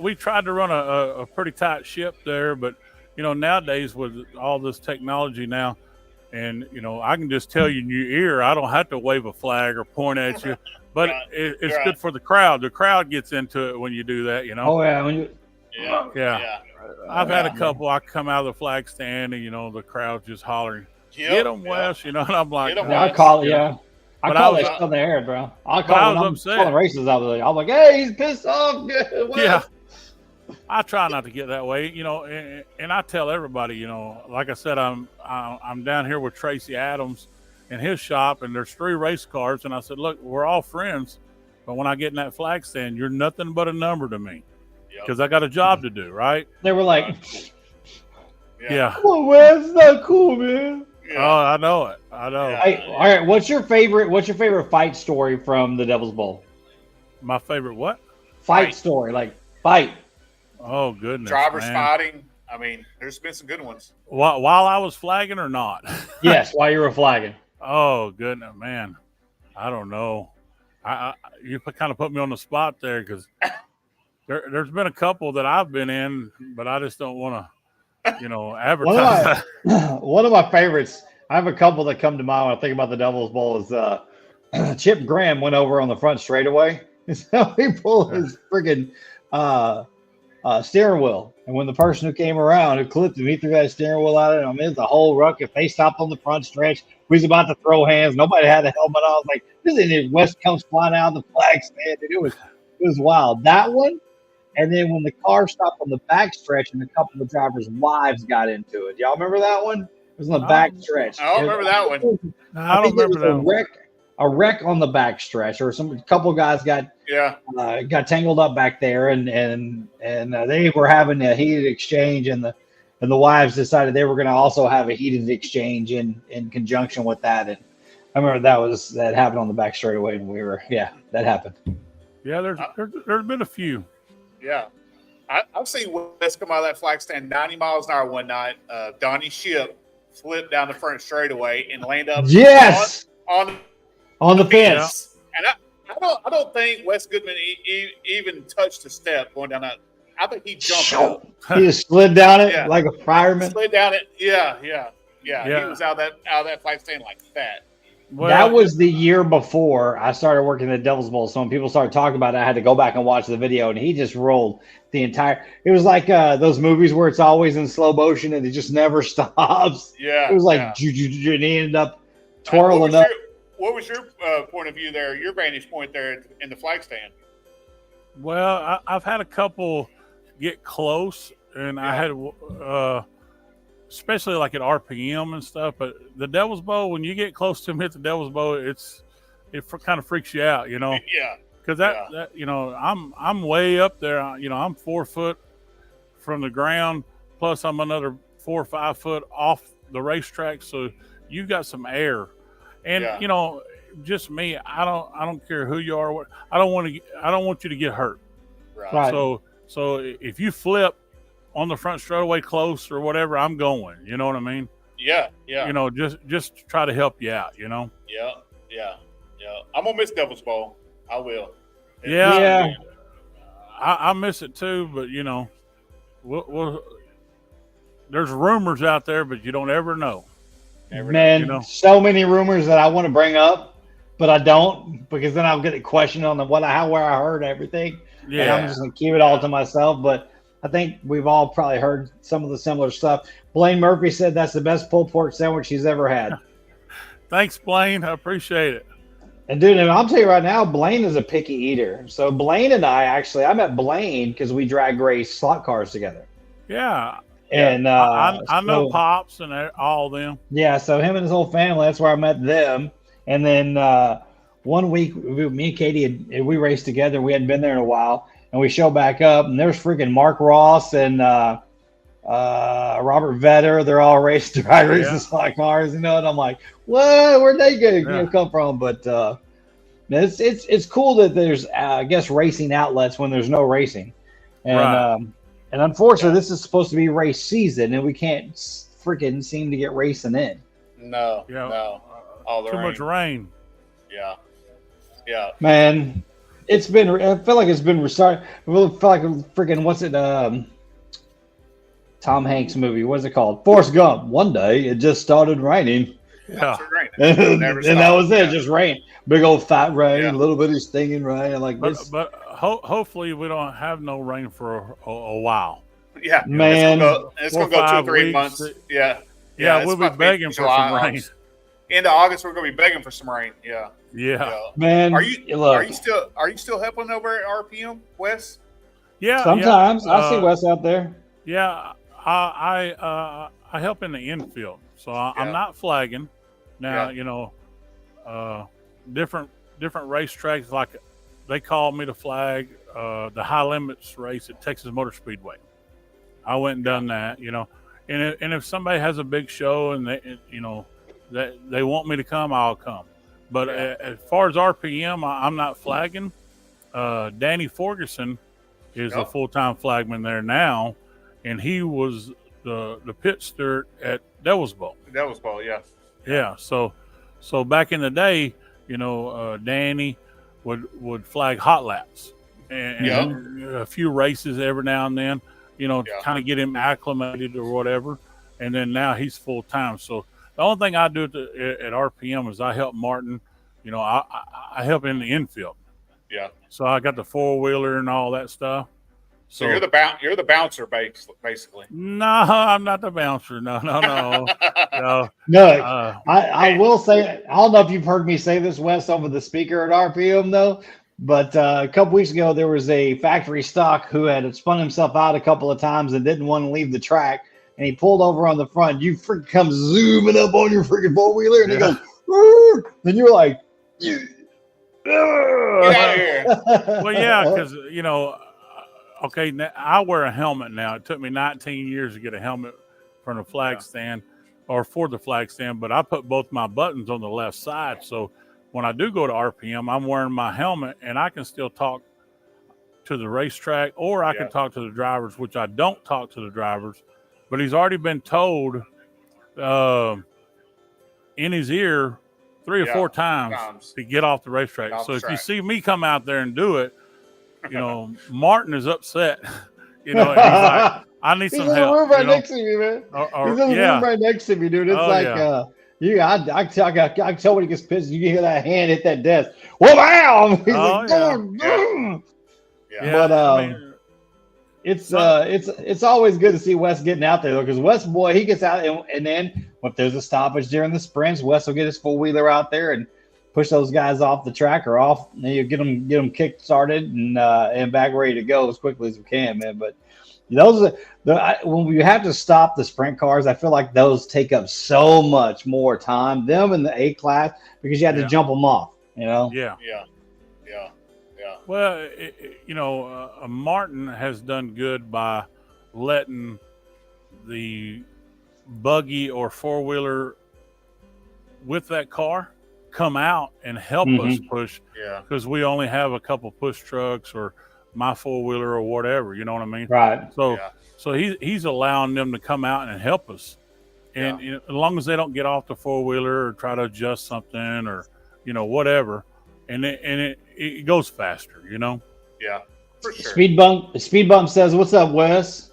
Speaker 5: we tried to run a pretty tight ship there, but, nowadays with all this technology now, and, I can just tell you in your ear, I don't have to wave a flag or point at you. But it's good for the crowd. The crowd gets into it when you do that,
Speaker 1: Oh, yeah.
Speaker 3: Yeah.
Speaker 5: I've had a couple. I come out of the flag stand and, the crowd's just hollering, get them, Wes. And I'm like,
Speaker 1: I call it, I call it on the air, bro. I call it calling races out there. I'm like, hey, he's pissed off.
Speaker 5: Yeah. I try not to get that way, and I tell everybody, like I said, I'm down here with Tracy Adams in his shop, and there's 3 race cars, and I said, look, we're all friends, but when I get in that flag stand, you're nothing but a number to me, because I got a job to do, right?
Speaker 1: They were like,
Speaker 5: yeah.
Speaker 1: Come on, Wes, it's not cool, man.
Speaker 5: Yeah. Oh, I know it. I know.
Speaker 1: Hey, all right, what's your favorite fight story from the Devil's Bowl?
Speaker 5: My favorite what?
Speaker 1: Fight story, like fight.
Speaker 5: Oh, goodness.
Speaker 3: Drivers fighting. I mean, there's been some good ones.
Speaker 5: While I was flagging or not?
Speaker 1: Yes, while you were flagging.
Speaker 5: Oh, goodness, man. I don't know. You kind of put me on the spot there, because there's been a couple that I've been in, but I just don't want to, advertise.
Speaker 1: One of my favorites, I have a couple that come to mind when I think about the Devil's Bowl, is Chip Graham went over on the front straightaway. So he pulled his freaking steering wheel. And when the person who came around who clipped him, he threw that steering wheel out of him. It was the whole ruck. If they stopped on the front stretch, we was about to throw hands. Nobody had a helmet on. I was like, this isn't it. West comes flying out of the flag stand. And it was wild. That one. And then when the car stopped on the back stretch and a couple of drivers' wives got into it. Y'all remember that one? It was on the back stretch.
Speaker 3: I don't remember that one.
Speaker 5: I don't remember that one.
Speaker 1: A wreck on the back stretch, or a couple guys got tangled up back there, and they were having a heated exchange, and the wives decided they were going to also have a heated exchange in conjunction with that. And I remember that happened on the back straightaway, and that happened.
Speaker 5: Yeah, there's been a few.
Speaker 3: Yeah, I've seen Wes come out of that flag stand 90 miles an hour one night. Donnie Ship flipped down the front straightaway and landed up on the fence. And I don't think Wes Goodman even touched the step going down that. I think he jumped out.
Speaker 1: He just slid down it like a fireman.
Speaker 3: Slid down it. Yeah. He was out of that flag stand like that.
Speaker 1: Well, that was the year before I started working at Devil's Bowl. So when people started talking about it, I had to go back and watch the video, and he just rolled the entire. It was like those movies where it's always in slow motion and it just never stops.
Speaker 3: Yeah,
Speaker 1: it was like, and he ended up twirling up.
Speaker 3: What was your point of view there? Your vantage point there in the flag stand?
Speaker 5: Well, I've had a couple get close, and I had. Especially like at RPM and stuff, but the Devil's Bowl, when you get close to him, hit the Devil's Bowl, it kind of freaks you out, you know.
Speaker 3: Yeah.
Speaker 5: Because that you know, I'm way up there. You know, I'm 4 foot from the ground, plus I'm another 4 or 5 foot off the racetrack, so you've got some air. And you know, just me, I don't care who you are. I don't want you to get hurt.
Speaker 3: Right.
Speaker 5: So if you flip on the front straightaway close or whatever, I'm going. You know what I mean?
Speaker 3: Yeah.
Speaker 5: You know, just to try to help you out, you know?
Speaker 3: Yeah. I'm going to miss Devil's Bowl. I will.
Speaker 5: Yeah. I miss it too, but, you know, we'll there's rumors out there, but you don't ever know.
Speaker 1: Man, you know? So many rumors that I want to bring up, but I don't, because then I'll get a question on where I heard everything. Yeah. And I'm just going to keep it all to myself, but I think we've all probably heard some of the similar stuff. Blaine Murphy said that's the best pulled pork sandwich he's ever had.
Speaker 5: Thanks, Blaine. I appreciate it.
Speaker 1: And dude, I'll tell you right now, Blaine is a picky eater. So Blaine and I met Blaine because we drag race slot cars together.
Speaker 5: Yeah.
Speaker 1: And
Speaker 5: I know Pops and all of them.
Speaker 1: Yeah, so him and his whole family, that's where I met them. And then one week, me and Katie, we raced together. We hadn't been there in a while. And we show back up, and there's freaking Mark Ross and Robert Vetter. They're all racing slot cars, you know. And I'm like, what? Where'd they come from? But it's cool that there's, I guess, racing outlets when there's no racing. And and unfortunately, this is supposed to be race season, and we can't freaking seem to get racing in.
Speaker 3: No. All the
Speaker 5: too much rain.
Speaker 3: Yeah.
Speaker 1: Man. I feel like it's been restarted. I really feel like freaking, what's it? Tom Hanks movie. What's it called? Forrest Gump. One day it just started raining.
Speaker 5: Yeah.
Speaker 1: and that was it. Just rain. Big old fat rain, a little bit of stinging rain.
Speaker 5: But hopefully we don't have no rain for a while.
Speaker 3: Yeah.
Speaker 1: Man.
Speaker 3: It's going to go 2 or 3 months. Yeah,
Speaker 5: we'll be begging for some rain.
Speaker 3: Into August, we're going to be begging for some rain. Yeah.
Speaker 1: Man,
Speaker 3: are you still helping over at RPM, Wes?
Speaker 5: Yeah.
Speaker 1: Sometimes I see Wes out there.
Speaker 5: Yeah, I help in the infield, so I'm not flagging. Now you know, different racetracks, like they called me to flag the high limits race at Texas Motor Speedway. I went and done that, you know, and if somebody has a big show and they want me to come, I'll come. But as far as RPM, I'm not flagging. Danny Ferguson is a full-time flagman there now, and he was the pit steward at Devil's Bowl.
Speaker 3: Devil's Bowl, yeah.
Speaker 5: Yeah, so back in the day, you know, Danny would flag hot laps and a few races every now and then, you know, to kind of get him acclimated or whatever. And then now he's full-time. So the only thing I do at RPM is I help Martin. You know, I help in the infield.
Speaker 3: Yeah.
Speaker 5: So I got the four-wheeler and all that stuff.
Speaker 3: So you're the bouncer, basically.
Speaker 5: No, I'm not the bouncer. No.
Speaker 1: No, I will say, I don't know if you've heard me say this, Wes, over the speaker at RPM, though, but a couple weeks ago, there was a factory stock who had spun himself out a couple of times and didn't want to leave the track, and he pulled over on the front. You freaking come zooming up on your freaking four-wheeler, and he goes, then you're like,
Speaker 3: get out of here.
Speaker 5: Well, yeah, because, okay, I wear a helmet now. It took me 19 years to get a helmet from the flag stand or for the flag stand, but I put both my buttons on the left side. So when I do go to RPM, I'm wearing my helmet and I can still talk to the racetrack, or I can talk to the drivers, which I don't talk to the drivers, but he's already been told in his ear 3 or 4 times to get off the racetrack. So if you see me come out there and do it, Martin is upset. And he's like, I need some help. He's in the room right next to me, man. He's in the room right next to me, dude. It's I can tell when he gets pissed. You can hear that hand hit that desk. Whoa, wow! He's But it's always good to see Wes getting out there, though, because Wes, boy, he gets out and then if there's a stoppage during the sprints, Wes will get his four-wheeler out there and push those guys off the track or off. You get them kick started and back ready to go as quickly as we can, man. But those are when we have to stop the sprint cars, I feel like those take up so much more time. Them in the A class, because you have to jump them off.
Speaker 3: Yeah.
Speaker 5: Well, Martin has done good by letting the buggy or four-wheeler with that car come out and help us push, because we only have a couple push trucks or my four-wheeler or whatever, you know what I mean?
Speaker 1: Right.
Speaker 5: So he's allowing them to come out and help us, and as long as they don't get off the four-wheeler or try to adjust something or whatever, and it goes faster,
Speaker 3: Yeah, for sure.
Speaker 1: Speed bump says, "What's up, Wes?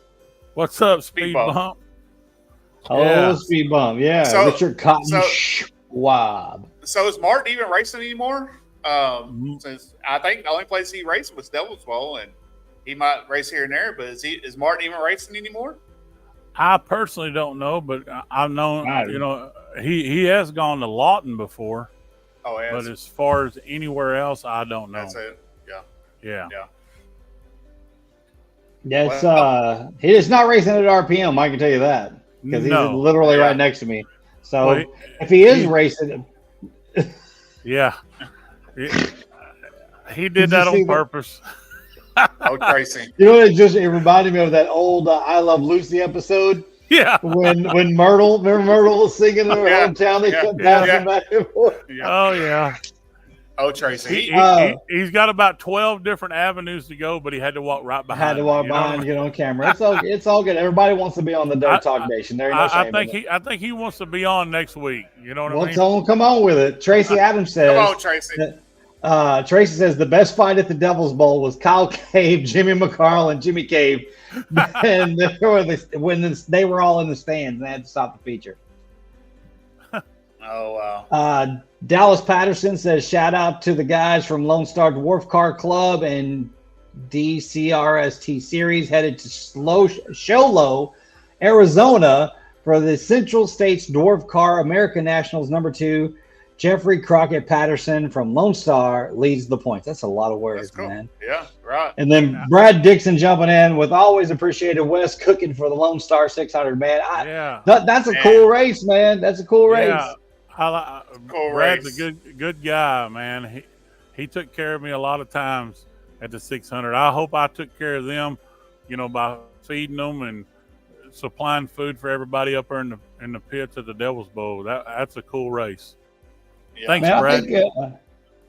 Speaker 5: What's up, Speed Bump?
Speaker 1: Oh, Speed Bump, yeah. So, Richard Cotton Schwab.
Speaker 3: So is Martin even racing anymore? Since I think the only place he raced was Devil's Bowl, and he might race here and there, but is Martin even racing anymore?
Speaker 5: I personally don't know, but I've known, he has gone to Lawton before.
Speaker 3: Oh, yeah.
Speaker 5: But as far as anywhere else, I don't know.
Speaker 3: That's it. Yeah.
Speaker 1: He is not racing at RPM, I can tell you that, because he's literally right next to me. So if he is racing,
Speaker 5: he did that on purpose.
Speaker 3: Racing.
Speaker 1: It reminded me of that old "I Love Lucy" episode.
Speaker 5: Yeah,
Speaker 1: when Myrtle was singing in her hometown, they kept passing back and forth.
Speaker 5: Oh yeah.
Speaker 3: Oh, Tracy.
Speaker 5: He's got about 12 different avenues to go, but he had to walk right behind.
Speaker 1: Had to walk behind and get on camera. It's all good. Everybody wants to be on the Dirt Talk Nation. There ain't no shame in it.
Speaker 5: I think he wants to be on next week. You know what I mean?
Speaker 1: Tell him come on with it. Tracy Adams says.
Speaker 3: Come on, Tracy.
Speaker 1: Tracy says the best fight at the Devil's Bowl was Kyle Cave, Jimmy McCarl, and Jimmy Cave, and when they were all in the stands and they had to stop the feature.
Speaker 3: Oh, wow.
Speaker 1: Dallas Patterson says, shout out to the guys from Lone Star Dwarf Car Club and DCRST Series headed to Sholo, Arizona for the Central States Dwarf Car American Nationals #2. Jeffrey Crockett Patterson from Lone Star leads the points. That's a lot of words, cool, man.
Speaker 3: Yeah, right.
Speaker 1: And then Brad Dixon jumping in with always appreciated Wes cooking for the Lone Star 600, man. That's a cool race, man. That's a cool race.
Speaker 5: Brad's a good guy, man. He took care of me a lot of times at the 600. I hope I took care of them, by feeding them and supplying food for everybody up there in the pits at the Devil's Bowl. That's a cool race. Yeah. Thanks, man, Brad.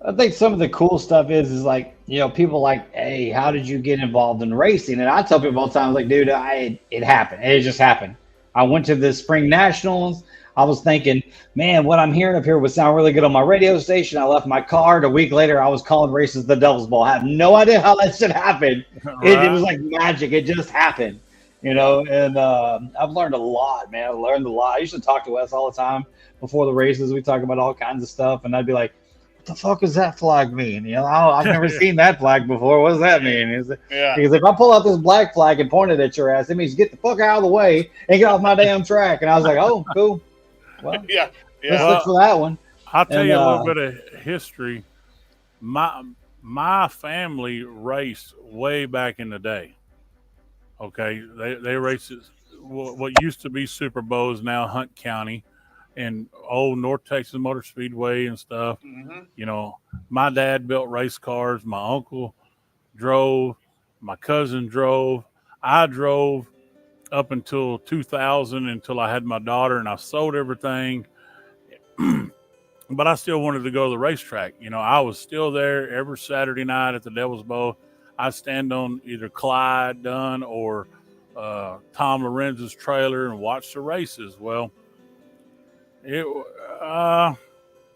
Speaker 1: I think some of the cool stuff is like, people like, hey, how did you get involved in racing? And I tell people all the time, like, dude, it happened. It just happened. I went to the Spring Nationals. I was thinking, man, what I'm hearing up here would sound really good on my radio station. I left my card. A week later, I was calling races at the Devil's Bowl. I have no idea how that shit happened. Right. It was like magic. It just happened, and I've learned a lot, man. I used to talk to Wes all the time before the races. We talk about all kinds of stuff, and I'd be like, the fuck does that flag mean? I've never seen that flag before. What does that mean?
Speaker 3: Yeah.
Speaker 1: Because if I pull out this black flag and point it at your ass, it means get the fuck out of the way and get off my damn track. And I was like, oh, cool. Well,
Speaker 3: Yeah.
Speaker 1: let's
Speaker 3: Yeah.
Speaker 1: look for that one.
Speaker 5: I'll tell
Speaker 1: And,
Speaker 5: you a little bit of history. My family raced way back in the day. Okay, they raced what used to be Super Bowls, now Hunt County, and old North Texas Motor Speedway and stuff.
Speaker 3: Mm-hmm.
Speaker 5: My dad built race cars. My uncle drove. My cousin drove. I drove up until 2000, until I had my daughter, and I sold everything. But I still wanted to go to the racetrack. I was still there every Saturday night at the Devil's Bowl. I stand on either Clyde Dunn or Tom Lorenz's trailer and watch the races. Well,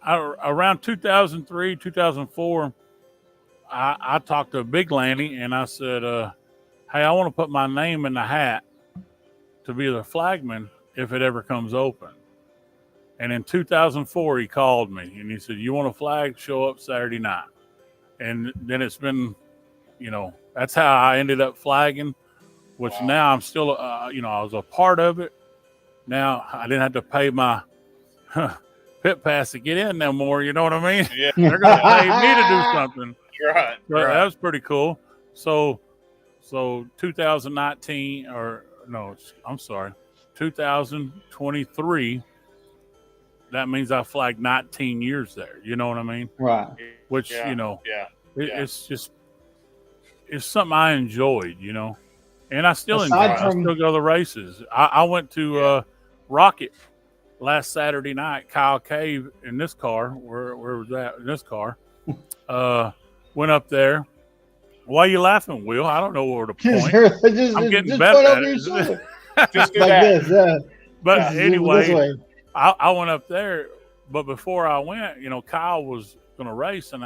Speaker 5: around 2003, 2004, I talked to Big Lanny and I said, hey, I want to put my name in the hat to be the flagman if it ever comes open. And in 2004, he called me and he said, you want a flag? Show up Saturday night. And then it's been, that's how I ended up flagging, which now I'm still, I was a part of it. Now I didn't have to pay my pit pass to get in no more. You know what I mean?
Speaker 3: Yeah.
Speaker 5: They're going to pay me to do something.
Speaker 3: Right.
Speaker 5: But that was pretty cool. So 2019, or no, I'm sorry, 2023. That means I flagged 19 years there. You know what I mean?
Speaker 1: Right.
Speaker 5: Which,
Speaker 3: Yeah.
Speaker 5: it's something I enjoyed, and I still enjoy it. I still go to the races. I went to Rocket last Saturday night. Kyle Cave in this car. Where was that? In this car. Went up there. Why are you laughing, Will? I don't know where to point. I'm getting better at it.
Speaker 3: Just do
Speaker 1: like
Speaker 3: that.
Speaker 1: this.
Speaker 5: But
Speaker 1: This
Speaker 5: anyway,
Speaker 1: way.
Speaker 5: I went up there. But before I went, Kyle was going to race, and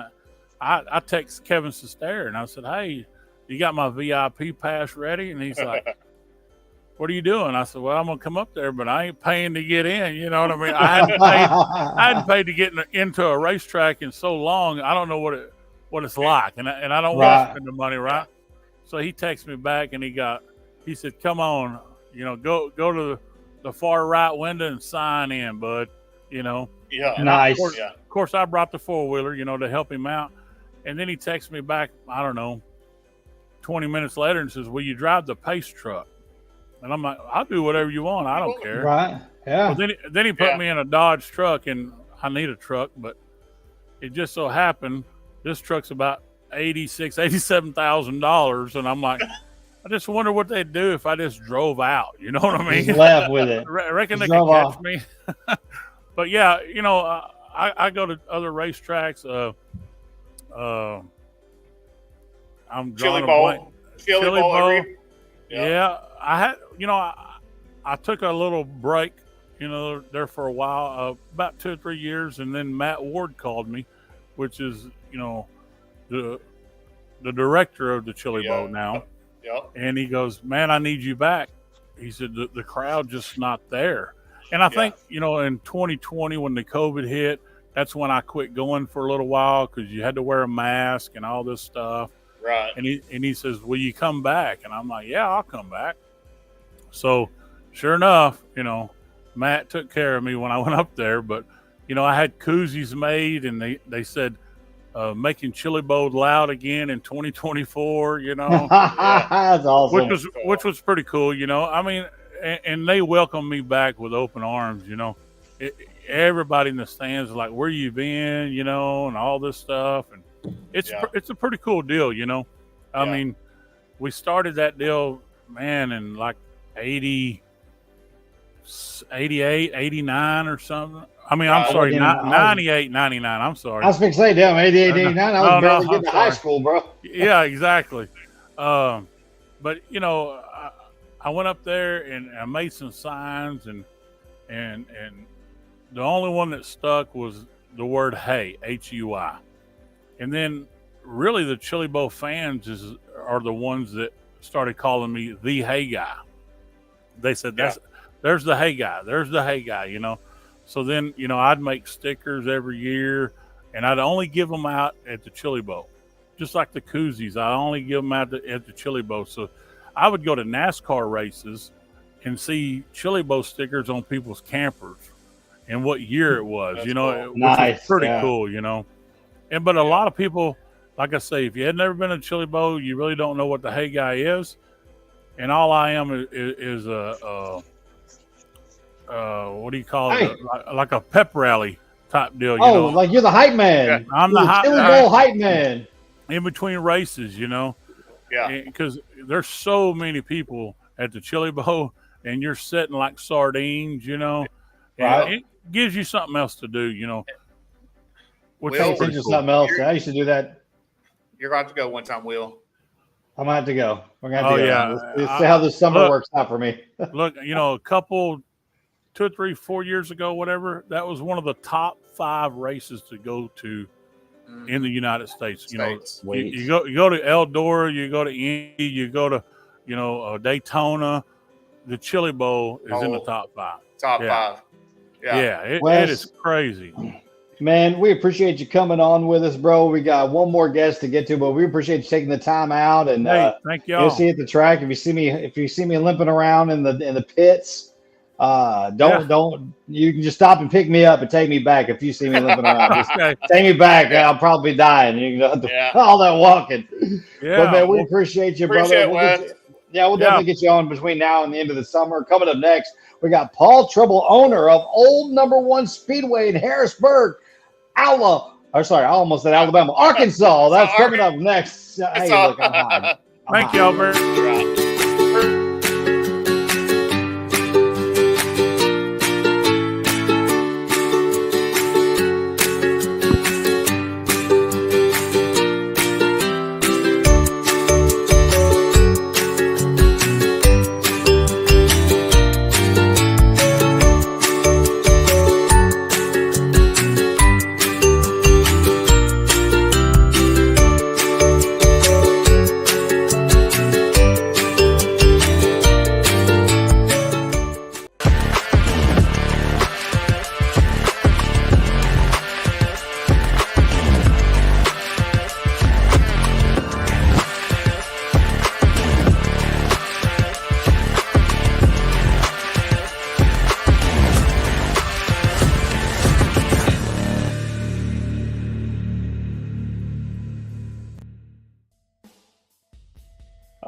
Speaker 5: I text Kevin Sestair, and I said, hey, you got my VIP pass ready? And he's like, what are you doing? I said, well, I'm going to come up there, but I ain't paying to get in. You know what I mean? I hadn't paid to get into a racetrack in so long. I don't know what it's like, and I don't want to spend the money, right? So he texted me back, and he said, come on, go to the far right window and sign in, bud,
Speaker 3: Yeah.
Speaker 1: Nice.
Speaker 5: Of course, I brought the four-wheeler, to help him out. And then he texted me back, I don't know, 20 minutes later and says, will you drive the pace truck? And I'm like, I'll do whatever you want. I don't care.
Speaker 1: Right. Yeah.
Speaker 5: Well, then he put me in a Dodge truck, and I need a truck, but it just so happened this truck's about $87,000. And I'm like, I just wonder what they'd do if I just drove out. You know what I mean?
Speaker 1: Just left with it.
Speaker 5: I reckon they
Speaker 1: Drove
Speaker 5: could catch
Speaker 1: off.
Speaker 5: me. But yeah, I go to other racetracks. I'm
Speaker 3: Chili
Speaker 5: drawing a
Speaker 3: Bowl.
Speaker 5: blank.
Speaker 3: Chili Bowl.
Speaker 5: Yeah, I had. I took a little break. There for a while, about 2 or 3 years, and then Matt Ward called me, which is the director of the Chili Bowl now.
Speaker 3: Yeah.
Speaker 5: And he goes, man, I need you back. He said the crowd just not there. And I think, in 2020 when the COVID hit, that's when I quit going for a little while because you had to wear a mask and all this stuff.
Speaker 3: Right.
Speaker 5: And he says, will you come back? And I'm like, yeah, I'll come back. So sure enough, Matt took care of me when I went up there. But, I had koozies made, and they said, making Chili Bowl loud again in 2024,
Speaker 1: That's awesome.
Speaker 5: which was pretty cool, I mean, and they welcomed me back with open arms, everybody in the stands is like, where you been, and all this stuff. And it's a pretty cool deal, I mean, we started that deal, man, in like 88, 89 or something. I mean, I'm sorry, 98, 99. I'm sorry.
Speaker 1: I was going to say, damn, 88, 89. I was barely getting to high school, bro.
Speaker 5: Yeah, exactly. But, I went up there and I made some signs, and the only one that stuck was the word hey, H-U-I. And then really the Chili Bowl fans are the ones that started calling me the hey guy. They said, there's the hey guy. There's the hey guy, So then, I'd make stickers every year, and I'd only give them out at the Chili Bowl, just like the koozies. I only give them out at the Chili Bowl. So I would go to NASCAR races and see Chili Bowl stickers on people's campers and what year it was.
Speaker 3: That's
Speaker 5: you know,
Speaker 3: cool.
Speaker 5: which
Speaker 1: Nice,
Speaker 5: was pretty
Speaker 1: yeah.
Speaker 5: cool. You know, but a lot of people, like I say, if you had never been to Chili Bowl, you really don't know what the Hey Guy is. And all I am is what do you call
Speaker 1: Hey.
Speaker 5: it? Like a pep rally type deal. You
Speaker 1: Oh,
Speaker 5: know,
Speaker 1: like you're the hype man.
Speaker 3: Yeah,
Speaker 5: I'm
Speaker 1: You're
Speaker 5: the hype-
Speaker 1: Chili Bowl hype man.
Speaker 5: in between races. You know,
Speaker 3: Yeah.
Speaker 5: because there's so many people at the Chili Bowl, and you're sitting like sardines. You know, and
Speaker 1: Right.
Speaker 5: it gives you something else to do. You know, which
Speaker 3: Well,
Speaker 5: is
Speaker 1: Teach
Speaker 5: pretty
Speaker 1: you
Speaker 5: cool.
Speaker 1: something else.
Speaker 3: You're-
Speaker 1: I used to do that.
Speaker 3: You're going to have to go one time, Will.
Speaker 1: I'm gonna have to go. We're gonna have
Speaker 5: Oh,
Speaker 1: to go.
Speaker 5: yeah.
Speaker 1: Let's see how this summer
Speaker 5: Look.
Speaker 1: works out for me.
Speaker 5: Look, you know, a couple, 2 or 3, 4 years ago, whatever, that was one of the top 5 races to go to in the United States. You know,
Speaker 3: States.
Speaker 1: Wait.
Speaker 5: you go to Eldora, you go to Indy, you go to, you know, Daytona. The Chili Bowl is in the
Speaker 3: Oh.
Speaker 5: top 5.
Speaker 3: Top
Speaker 5: Yeah.
Speaker 3: 5. Yeah.
Speaker 5: Yeah, it
Speaker 1: Wes.
Speaker 5: is crazy.
Speaker 1: Man, we appreciate you coming on with us, bro. We got one more guest to get to, but we appreciate you taking the time out. And
Speaker 5: Hey, thank
Speaker 1: you'll
Speaker 5: y'all.
Speaker 1: see at the track. If you see me limping around in the pits, don't you can just stop and pick me up and take me back. If you see me limping around, just
Speaker 5: Okay.
Speaker 1: take me back. I'll probably be dying. You know,
Speaker 3: Yeah.
Speaker 1: all that walking.
Speaker 5: Yeah.
Speaker 1: But man, we
Speaker 5: well,
Speaker 1: appreciate you,
Speaker 3: Appreciate it,
Speaker 1: brother.
Speaker 3: Wes.
Speaker 1: We'll
Speaker 5: Yeah.
Speaker 1: definitely get you on between now and the end of the summer. Coming up next, we got Paul Tribble, owner of Old Number One Speedway in Harrisburg, I almost said Alabama, Arkansas. That's coming up next. Hey,
Speaker 3: all-
Speaker 1: look, I'm hiding. I'm
Speaker 5: thank
Speaker 1: hiding.
Speaker 5: y'all very
Speaker 3: You're out.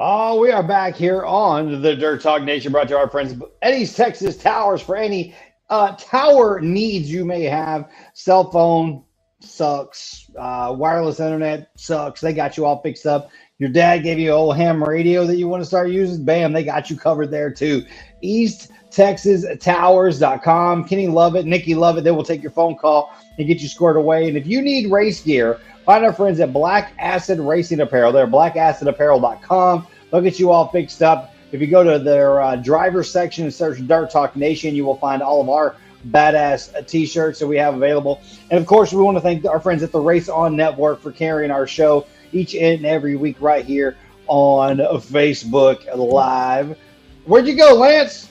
Speaker 1: Oh, we are back here on the Dirt Talk Nation, brought to our friends Eddie's Texas Towers for any tower needs you may have. Cell phone sucks, wireless internet sucks. They got you all fixed up. Your dad gave you an old ham radio that you want to start using. Bam, they got you covered there too. EastTexasTowers.com. Kenny Lovett, Nikki Lovett, they will take your phone call and get you squared away. And if you need race gear, find our friends at Black Acid Racing Apparel. They're blackacidapparel.com. They'll get you all fixed up. If you go to their driver section and search Dirt Talk Nation, you will find all of our badass t-shirts that we have available. And of course, we want to thank our friends at the Race On Network for carrying our show each and every week right here on Facebook Live. Where'd you go, Lance?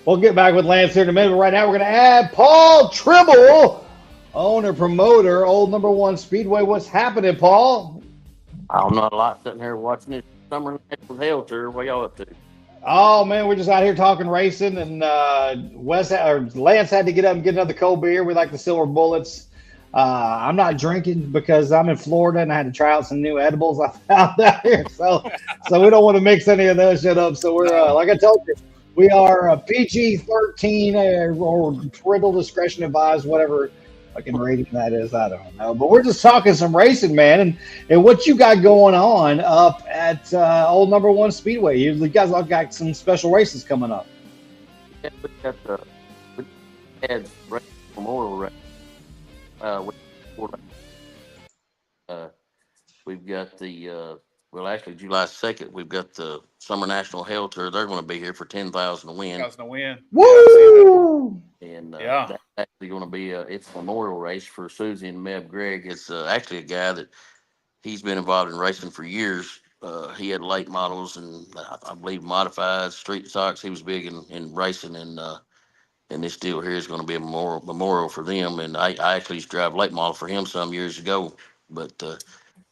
Speaker 1: We'll get back with Lance here in a minute. But right now, we're going to add Paul Tribble, owner, promoter, Old Number One Speedway. What's happening, Paul?
Speaker 6: I'm not a lot sitting here watching this summer national hell tour. What y'all up to?
Speaker 1: Oh man, we're just out here talking racing, and Lance had to get up and get another cold beer. We like the Silver Bullets. I'm not drinking because I'm in Florida and I had to try out some new edibles I found out here. So we don't want to mix any of that shit up. So we're like I told you, we are PG-13 or parental discretion advised, whatever fucking rating that is. I don't know, but we're just talking some racing, man, and what you got going on up at Old Number One Speedway. You guys all got some special races coming up.
Speaker 6: Yeah, we had Memorial Race. We've got the actually July 2nd. We've got the Summer National Hell Tour. They're going to be here for 10,000 to win.
Speaker 3: 1,000 to win.
Speaker 1: Woo!
Speaker 6: And
Speaker 3: Yeah.
Speaker 6: that's actually going to be it's a memorial race for Susie and Meb Gregg. It's actually a guy that he's been involved in racing for years. He had late models and I believe modified street stocks. He was big in racing, and And this deal here is going to be a memorial for them. And I actually used to drive late model for him some years ago. But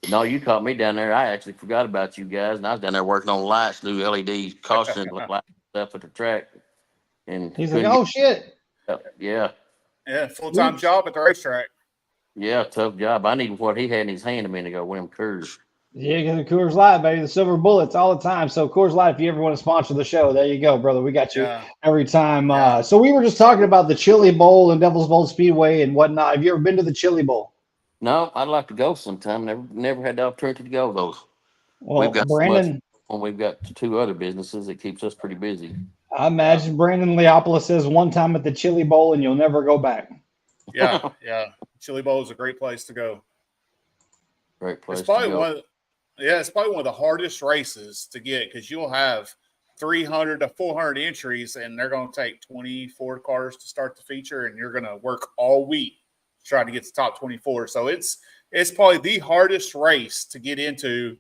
Speaker 6: no, you caught me down there. I actually forgot about you guys, and I was down there working on lights, new LED caution lights stuff at the track. And
Speaker 1: He's like, oh shit.
Speaker 6: Yeah.
Speaker 3: Yeah, full-time job at the racetrack.
Speaker 6: Yeah, tough job. I need what he had in his hand a minute ago, William Coors.
Speaker 1: Yeah, get the Coors Light, baby. The silver bullets all the time. So Coors Light, if you ever want to sponsor the show, there you go, brother. We got you every time. So we were just talking about the Chili Bowl and Devil's Bowl Speedway and whatnot. Have you ever been to the Chili Bowl?
Speaker 6: No, I'd like to go sometime. Never had the opportunity to go though.
Speaker 1: Well,
Speaker 6: we've got
Speaker 1: Brandon.
Speaker 6: We've got 2 other businesses. It keeps us pretty busy.
Speaker 1: I imagine Brandon Leopolis says one time at the Chili Bowl and you'll never go back.
Speaker 3: Yeah. Chili Bowl is a great place to go.
Speaker 6: Great place.
Speaker 3: It's probably it's probably one of the hardest races to get because you'll have 300 to 400 entries, and they're going to take 24 cars to start the feature, and you're going to work all week to try to get the top 24. So it's probably the hardest race to get into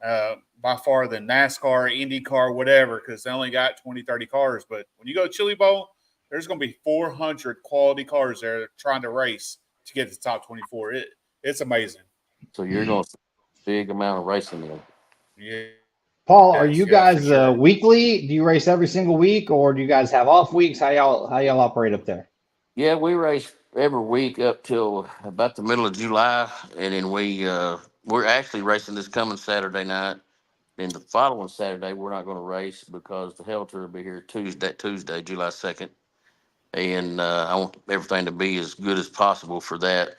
Speaker 3: by far than NASCAR, IndyCar, whatever, because they only got 20, 30 cars. But when you go to Chili Bowl, there's going to be 400 quality cars there trying to race to get to the top 24. It's amazing.
Speaker 6: So you're going to see a big amount of racing there.
Speaker 3: Yeah.
Speaker 1: Paul, are you guys
Speaker 3: sure.
Speaker 1: weekly? Do you race every single week, or do you guys have off weeks? How y'all operate up there?
Speaker 6: Yeah, we race every week up till about the middle of July, and then we're actually racing this coming Saturday night. Then the following Saturday, we're not going to race because the Hell Tour will be here Tuesday, July 2nd. And I want everything to be as good as possible for that.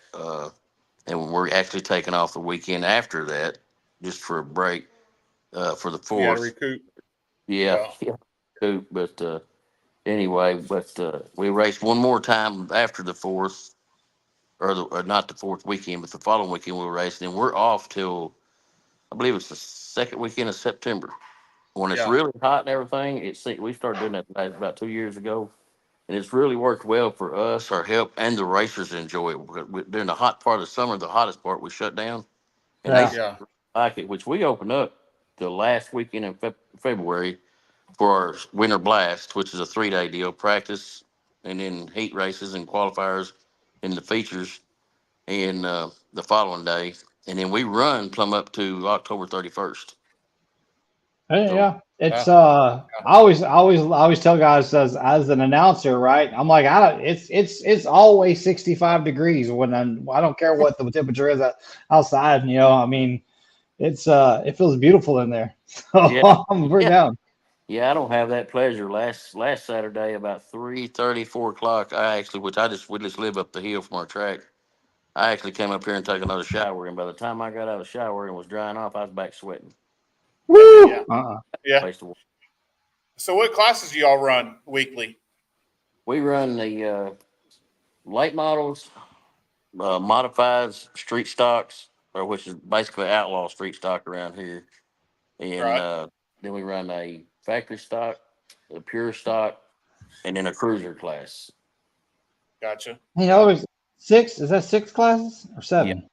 Speaker 6: And we're actually taking off the weekend after that just for a break for the 4th.
Speaker 3: Yeah, recoup.
Speaker 6: Yeah. Recoup. But anyway, we race one more time after the 4th, or not the 4th weekend, but the following weekend we'll race. And we're off till, I believe it's the 2nd weekend of September. When it's really hot and everything, we started doing that about 2 years ago. And it's really worked well for us, our help, and the racers enjoy it. During the hot part of the summer, the hottest part, we shut down. And they like it, which we opened up the last weekend in February for our Winter Blast, which is a 3-day deal, practice, and then heat races and qualifiers and the features, and the following day. And then we run plumb up to October 31st.
Speaker 1: Yeah. It's I always tell guys as an announcer, right? I'm like, it's always 65 degrees when I don't care what the temperature is outside. You know, I mean, it feels beautiful in there. So I'm pretty down.
Speaker 6: Yeah, I don't have that pleasure. Last Saturday, about 3:30, 4 o'clock, we just live up the hill from our track. I actually came up here and took another shower, and by the time I got out of the shower and was drying off, I was back sweating.
Speaker 1: Woo!
Speaker 3: Yeah. So what classes do y'all run weekly?
Speaker 6: We run the late models, modifieds, street stocks, which is basically outlaw street stock around here. And then we run a factory stock, a pure stock, and then a cruiser class.
Speaker 3: Gotcha.
Speaker 1: You know, there's 6. Is that 6 classes or 7?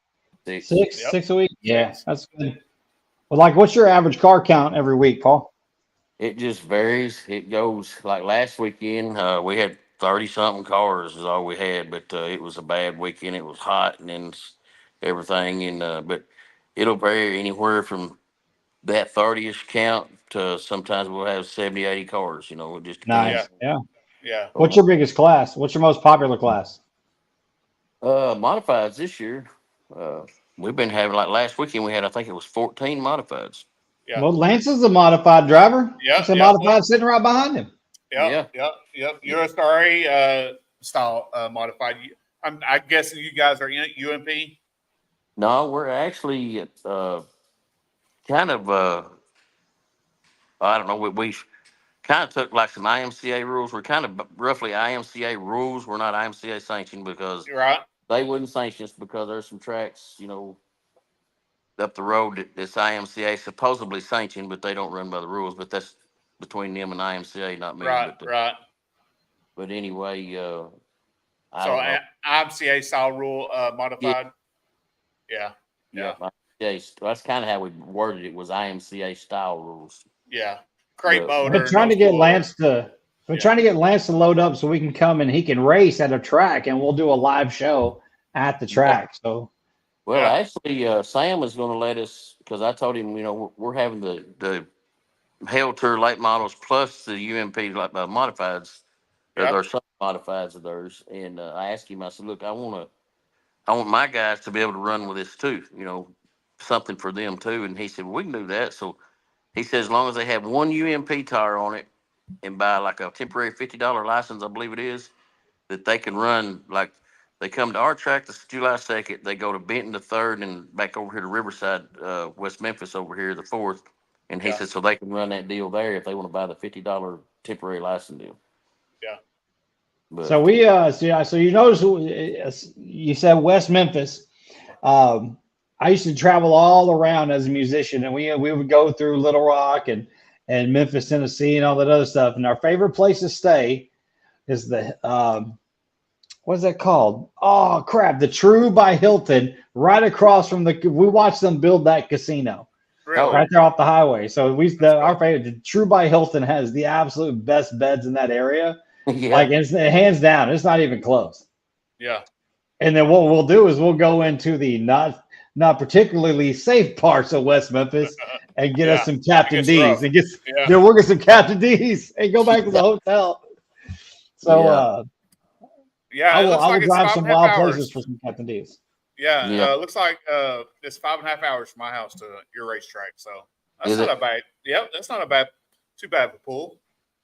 Speaker 6: Yeah.
Speaker 1: 6 a week? Yeah, that's good. Well, like, what's your average car count every week, Paul?
Speaker 6: It just varies. It goes like last weekend, we had 30-something cars is all we had, but it was a bad weekend. It was hot and then everything. And but it'll vary anywhere from that 30-ish count to sometimes we'll have 70, 80 cars. You know, it just depends.
Speaker 1: Nice.
Speaker 3: Yeah.
Speaker 1: What's your biggest class? What's your most popular class?
Speaker 6: Modifieds this year. We've been having, like last weekend, I think it was 14 modifieds.
Speaker 3: Yeah.
Speaker 1: Well, Lance is a modified driver.
Speaker 3: Yeah.
Speaker 1: It's a modified sitting right behind him.
Speaker 3: Yep. USRA style modified. I guessing you guys are in UMP?
Speaker 6: No, we're actually kind of, I don't know, we kind of took like some IMCA rules. We're kind of roughly IMCA rules. We're not IMCA sanctioned because they wouldn't sanction us because there's some tracks, you know, up the road that's IMCA supposedly sanctioned, but they don't run by the rules. But that's between them and IMCA, not me.
Speaker 3: Right.
Speaker 6: But anyway,
Speaker 3: IMCA style rule modified. Yeah.
Speaker 6: That's kind of how we worded it, was IMCA style rules.
Speaker 3: Yeah. Crate motor.
Speaker 1: But trying to get Lance to We're trying to get Lance to load up so we can come and he can race at a track, and we'll do a live show at the track. So,
Speaker 6: Well,
Speaker 3: Yeah.
Speaker 6: actually, Sam is going to let us, because I told him, we're having the Hell Tour late models plus the UMP like modifieds,
Speaker 3: Yep.
Speaker 6: or some modifieds of theirs. And I asked him, I said, look, I want my guys to be able to run with this too, something for them too. And he said, well, we can do that. So he said, as long as they have one UMP tire on it and buy like a temporary $50 license, I believe it is, that they can run. Like they come to our track this July 2nd, they go to Benton the 3rd and back over here to Riverside, West Memphis over here the 4th. And he
Speaker 3: Yeah.
Speaker 6: said, so they can run that deal there if they want to buy the $50 temporary license deal.
Speaker 3: Yeah.
Speaker 6: But,
Speaker 1: so we so you notice you said West Memphis. I used to travel all around as a musician, and we would go through Little Rock and Memphis, Tennessee, and all that other stuff. And our favorite place to stay is the what is that called? Oh crap, the True by Hilton, right across from we watched them build that casino
Speaker 3: Really?
Speaker 1: right there off the highway. So our favorite, the True by Hilton, has the absolute best beds in that area.
Speaker 6: yeah.
Speaker 1: Like it's hands down, it's not even close.
Speaker 3: Yeah.
Speaker 1: And then what we'll do is we'll go into the not particularly safe parts of West Memphis and get us some Captain
Speaker 3: gets
Speaker 1: D's
Speaker 3: rough.
Speaker 1: and get
Speaker 3: Yeah.
Speaker 1: we'll get some Captain D's and go back to the hotel. So
Speaker 6: Yeah.
Speaker 3: Yeah.
Speaker 1: I
Speaker 3: It
Speaker 1: will
Speaker 3: looks like it's
Speaker 1: drive
Speaker 3: 5.5
Speaker 1: some wild
Speaker 3: hours.
Speaker 1: places for some Captain D's.
Speaker 3: Yeah.
Speaker 6: Yeah.
Speaker 3: It looks like it's 5.5 hours from my house to your racetrack. So that's
Speaker 6: Is
Speaker 3: not
Speaker 6: it?
Speaker 3: a bad. Yep. That's not too bad of a pull.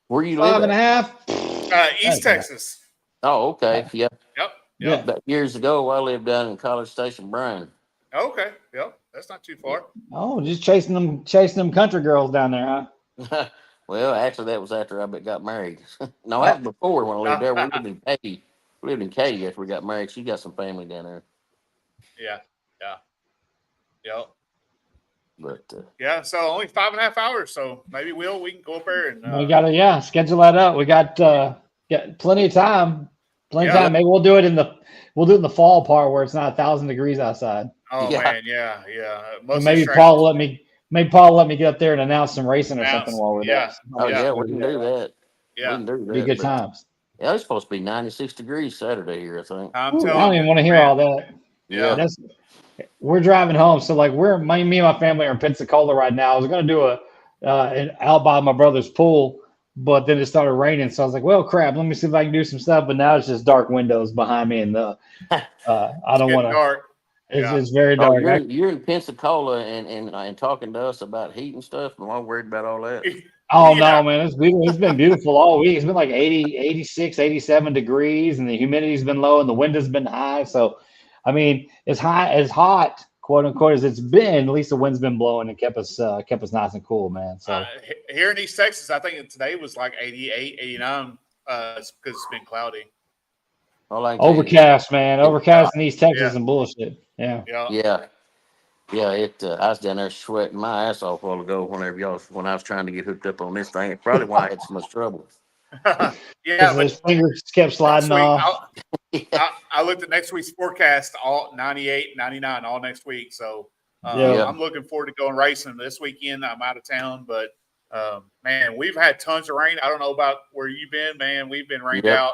Speaker 6: Where you live
Speaker 1: 5.5.
Speaker 6: at?
Speaker 3: East Texas.
Speaker 6: Oh, okay. Yeah.
Speaker 3: Yep.
Speaker 1: Yeah.
Speaker 3: Yep.
Speaker 6: About years ago, I lived down in College Station, Bryan.
Speaker 3: Okay. Yep. That's not too far.
Speaker 1: Oh, just chasing them country girls down there, huh?
Speaker 6: Well, actually, that was after I got married. No, that was before when I lived there. We lived in Katy. We lived in Katy after we got married. She got some family down there.
Speaker 3: Yeah. Yeah. Yep.
Speaker 6: But
Speaker 3: Yeah. So only 5.5 hours. So maybe we can go up there and
Speaker 1: We gotta schedule that up. We got plenty of time. Plenty of
Speaker 3: Yeah.
Speaker 1: time. Maybe we'll do it in the fall part where it's not 1,000 degrees outside.
Speaker 3: oh
Speaker 6: Yeah.
Speaker 3: man, yeah, yeah. Most
Speaker 1: Maybe
Speaker 3: of the
Speaker 1: Paul will let me get up there and announce some racing or something while we're
Speaker 3: Yeah.
Speaker 6: oh
Speaker 1: there.
Speaker 6: yeah, we can do that.
Speaker 3: Yeah.
Speaker 6: We can do that.
Speaker 1: Be good
Speaker 6: but-
Speaker 1: times.
Speaker 6: Yeah, it's supposed to be 96 degrees Saturday here, I think.
Speaker 3: I'm
Speaker 1: Ooh, I
Speaker 3: telling
Speaker 1: don't
Speaker 3: you,
Speaker 1: even want to hear
Speaker 3: man.
Speaker 1: all that.
Speaker 3: Yeah.
Speaker 1: We're driving home, so like me and my family are in Pensacola right now. I was gonna do out by my brother's pool, but then it started raining, so I was like, well, crap. Let me see if I can do some stuff. But now it's just dark windows behind me, and I don't
Speaker 3: Getting
Speaker 1: want to.
Speaker 3: dark.
Speaker 1: It's very
Speaker 6: Oh,
Speaker 1: dark.
Speaker 6: you're in Pensacola and talking to us about heat and stuff. I'm all worried about all that.
Speaker 1: Oh
Speaker 3: Yeah.
Speaker 1: no, man, it's beautiful. It's been beautiful all week. It's been like 80, 86, 87 degrees, and the humidity's been low and the wind has been high. So, I mean, as hot, quote unquote, as it's been, at least the wind's been blowing and kept us nice and cool, man. So
Speaker 3: Here in East Texas, I think today was like 88, 89 because it's been cloudy.
Speaker 6: All I can tell you-
Speaker 1: overcast, man, overcast in East Texas
Speaker 3: Yeah.
Speaker 1: and bullshit. Yeah.
Speaker 3: Yeah.
Speaker 6: Yeah. I was down there sweating my ass off a while ago when I was trying to get hooked up on this thing. It's probably why I had so much trouble.
Speaker 3: Yeah,
Speaker 1: Because
Speaker 3: but
Speaker 1: his fingers kept sliding off.
Speaker 3: I looked at next week's forecast, all 98, 99, all next week. So
Speaker 1: Yeah.
Speaker 3: I'm looking forward to going racing this weekend. I'm out of town, but man, we've had tons of rain. I don't know about where you've been, man. We've been rained
Speaker 6: Yep.
Speaker 3: out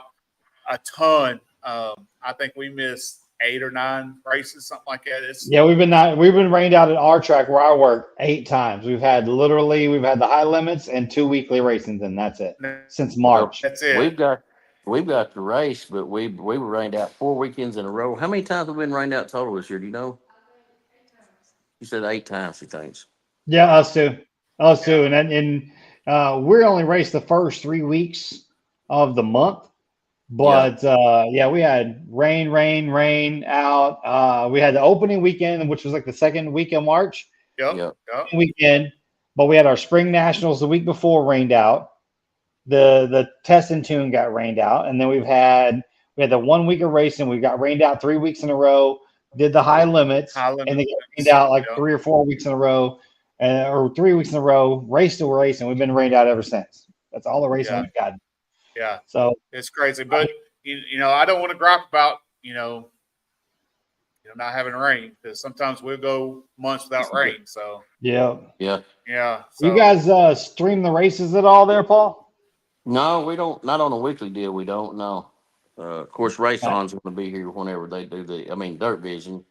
Speaker 3: a ton. I think we missed 8 or 9 races, something like that.
Speaker 1: Yeah, we've been rained out at our track where I work 8 times. We've had the high limits and 2 weekly racings, and that's it since March.
Speaker 3: That's it.
Speaker 6: We've got the race, but we were rained out 4 weekends in a row. How many times have we been rained out total this year? Do you know? You said 8 times, he thinks.
Speaker 1: Yeah, us too, and we only raced the first 3 weeks of the month. But we had rain out. We had the opening weekend, which was like the second week in March
Speaker 3: Yep.
Speaker 1: weekend, but we had our spring nationals the week before rained out. The test and tune got rained out, and then we had the 1 week of racing. We got rained out 3 weeks in a row. Did the high limits, and they got rained out like 3 or 4 weeks in a row, or 3 weeks in a row. Race to race, and we've been rained out ever since. That's all the racing we've gotten.
Speaker 3: Yeah.
Speaker 1: So
Speaker 3: it's crazy, but I don't want to gripe about not having rain, because sometimes we'll go months without rain. So
Speaker 1: yeah.
Speaker 3: yeah.
Speaker 1: You guys stream the races at all there, Paul?
Speaker 6: No, we don't. Not on a weekly deal. We don't. No. Of course, Race On's going to be here whenever they do Dirt Vision,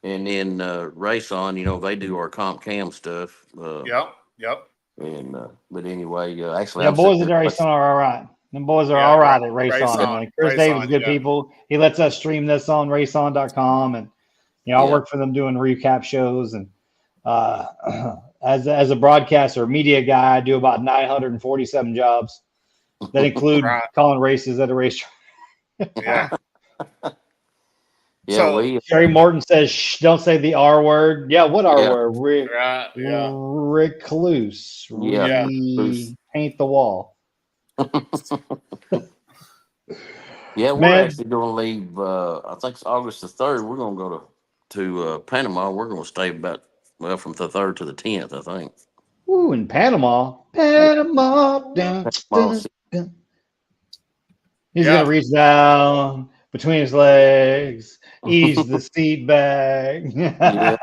Speaker 6: and then Race On. They do our Comp Cam stuff.
Speaker 3: Yep.
Speaker 6: And but anyway, actually,
Speaker 1: Yeah,
Speaker 6: I'm sitting
Speaker 1: boys at
Speaker 6: there.
Speaker 1: Race On are all right. Them boys are
Speaker 3: Yeah,
Speaker 1: all right at Race
Speaker 3: Race
Speaker 1: On.
Speaker 3: On.
Speaker 1: Like Chris
Speaker 3: Race
Speaker 1: Davis,
Speaker 3: On,
Speaker 1: good
Speaker 3: yeah.
Speaker 1: people. He lets us stream this on raceon.com, and I
Speaker 6: Yeah.
Speaker 1: work for them doing recap shows. And as a broadcaster, media guy, I do about 947 jobs that include
Speaker 3: Right.
Speaker 1: calling races at a racetrack.
Speaker 3: Yeah.
Speaker 6: Yeah,
Speaker 3: So-
Speaker 1: Jerry Morton says, "Shh, don't say the R word." Yeah, what R
Speaker 6: Yeah.
Speaker 1: word?
Speaker 3: Right. Yeah.
Speaker 1: Recluse.
Speaker 6: Yeah.
Speaker 1: Paint the wall.
Speaker 6: Yeah, we're
Speaker 1: Man.
Speaker 6: actually going to leave. I think it's August the 3rd. We're going to go to Panama. We're going to stay from the 3rd to the 10th, I think.
Speaker 1: Ooh, in Panama. Panama.
Speaker 6: Panama.
Speaker 1: He's
Speaker 3: Yeah.
Speaker 1: going to reach down between his legs, ease the seat back.
Speaker 6: Yeah.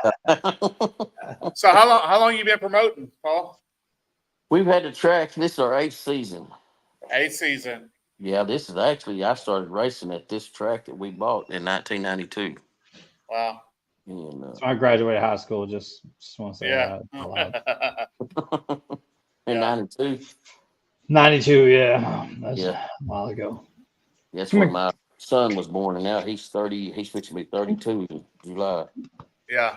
Speaker 3: So how long you been promoting, Paul?
Speaker 6: We've had the track. This is our 8th season.
Speaker 3: 8th season.
Speaker 6: Yeah, this is actually, I started racing at this track that we bought in 1992.
Speaker 3: Wow.
Speaker 6: And,
Speaker 1: So I graduated high school. Just want to say
Speaker 3: Yeah.
Speaker 1: that out loud.
Speaker 6: in
Speaker 3: Yeah.
Speaker 6: 92.
Speaker 1: 92, yeah. That's
Speaker 6: Yeah.
Speaker 1: a while ago.
Speaker 6: That's
Speaker 1: Come
Speaker 6: when
Speaker 1: here.
Speaker 6: my son was born, and now he's 30. He's fixing to be 32 in July.
Speaker 3: Yeah.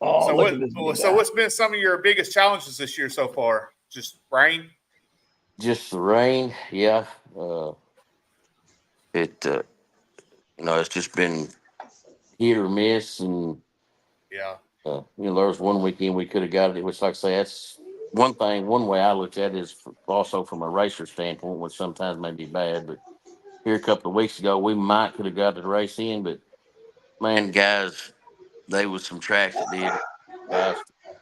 Speaker 1: Oh,
Speaker 3: So
Speaker 1: look at this big guy.
Speaker 3: what's been some of your biggest challenges this year so far? Just rain?
Speaker 6: Just the rain, yeah. It's just been hit or miss, and
Speaker 3: Yeah.
Speaker 6: there was one weekend we could have got it. Which, like I say, that's one thing. One way I look at it is also from a racer standpoint, which sometimes may be bad. But here a couple of weeks ago, we might could have got the race in, but man, guys, there was some tracks that did. Guys,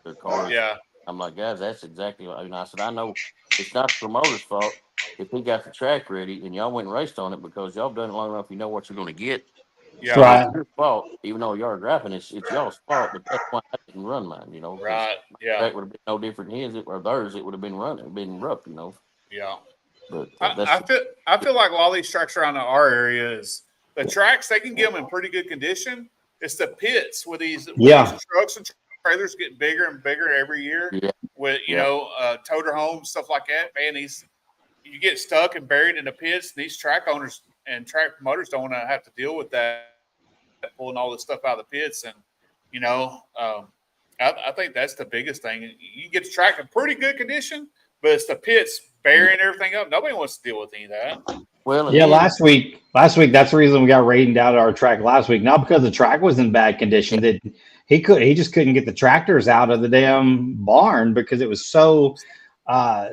Speaker 6: their cars.
Speaker 3: Yeah.
Speaker 6: I'm like, guys, that's exactly what I said. I know it's not the promoter's fault if he got the track ready and y'all went and raced on it because y'all done it long enough. You know what you're going to get.
Speaker 3: Yeah.
Speaker 1: Right.
Speaker 6: It's your fault, even though y'all are graphing. It's y'all's fault, but that's why I didn't run mine. 'Cause
Speaker 3: Right.
Speaker 6: my
Speaker 3: Yeah.
Speaker 6: track would have been no different than his or theirs. It would have been running, been rough,
Speaker 3: Yeah.
Speaker 6: But
Speaker 3: I feel like a lot of these tracks around our area is the tracks, they can get them in pretty good condition. It's the pits with these trucks and trailers getting bigger and bigger every year.
Speaker 6: Yeah.
Speaker 3: With toter homes, stuff like that. Man, you get stuck and buried in the pits. These track owners and track promoters don't want to have to deal with that, pulling all this stuff out of the pits. And I think that's the biggest thing. You get the track in pretty good condition, but it's the pits burying everything up. Nobody wants to deal with any of that.
Speaker 6: well,
Speaker 1: Yeah, last week, that's the reason we got rained out at our track last week. Not because the track was in bad condition, that he just couldn't get the tractors out of the damn barn because it was so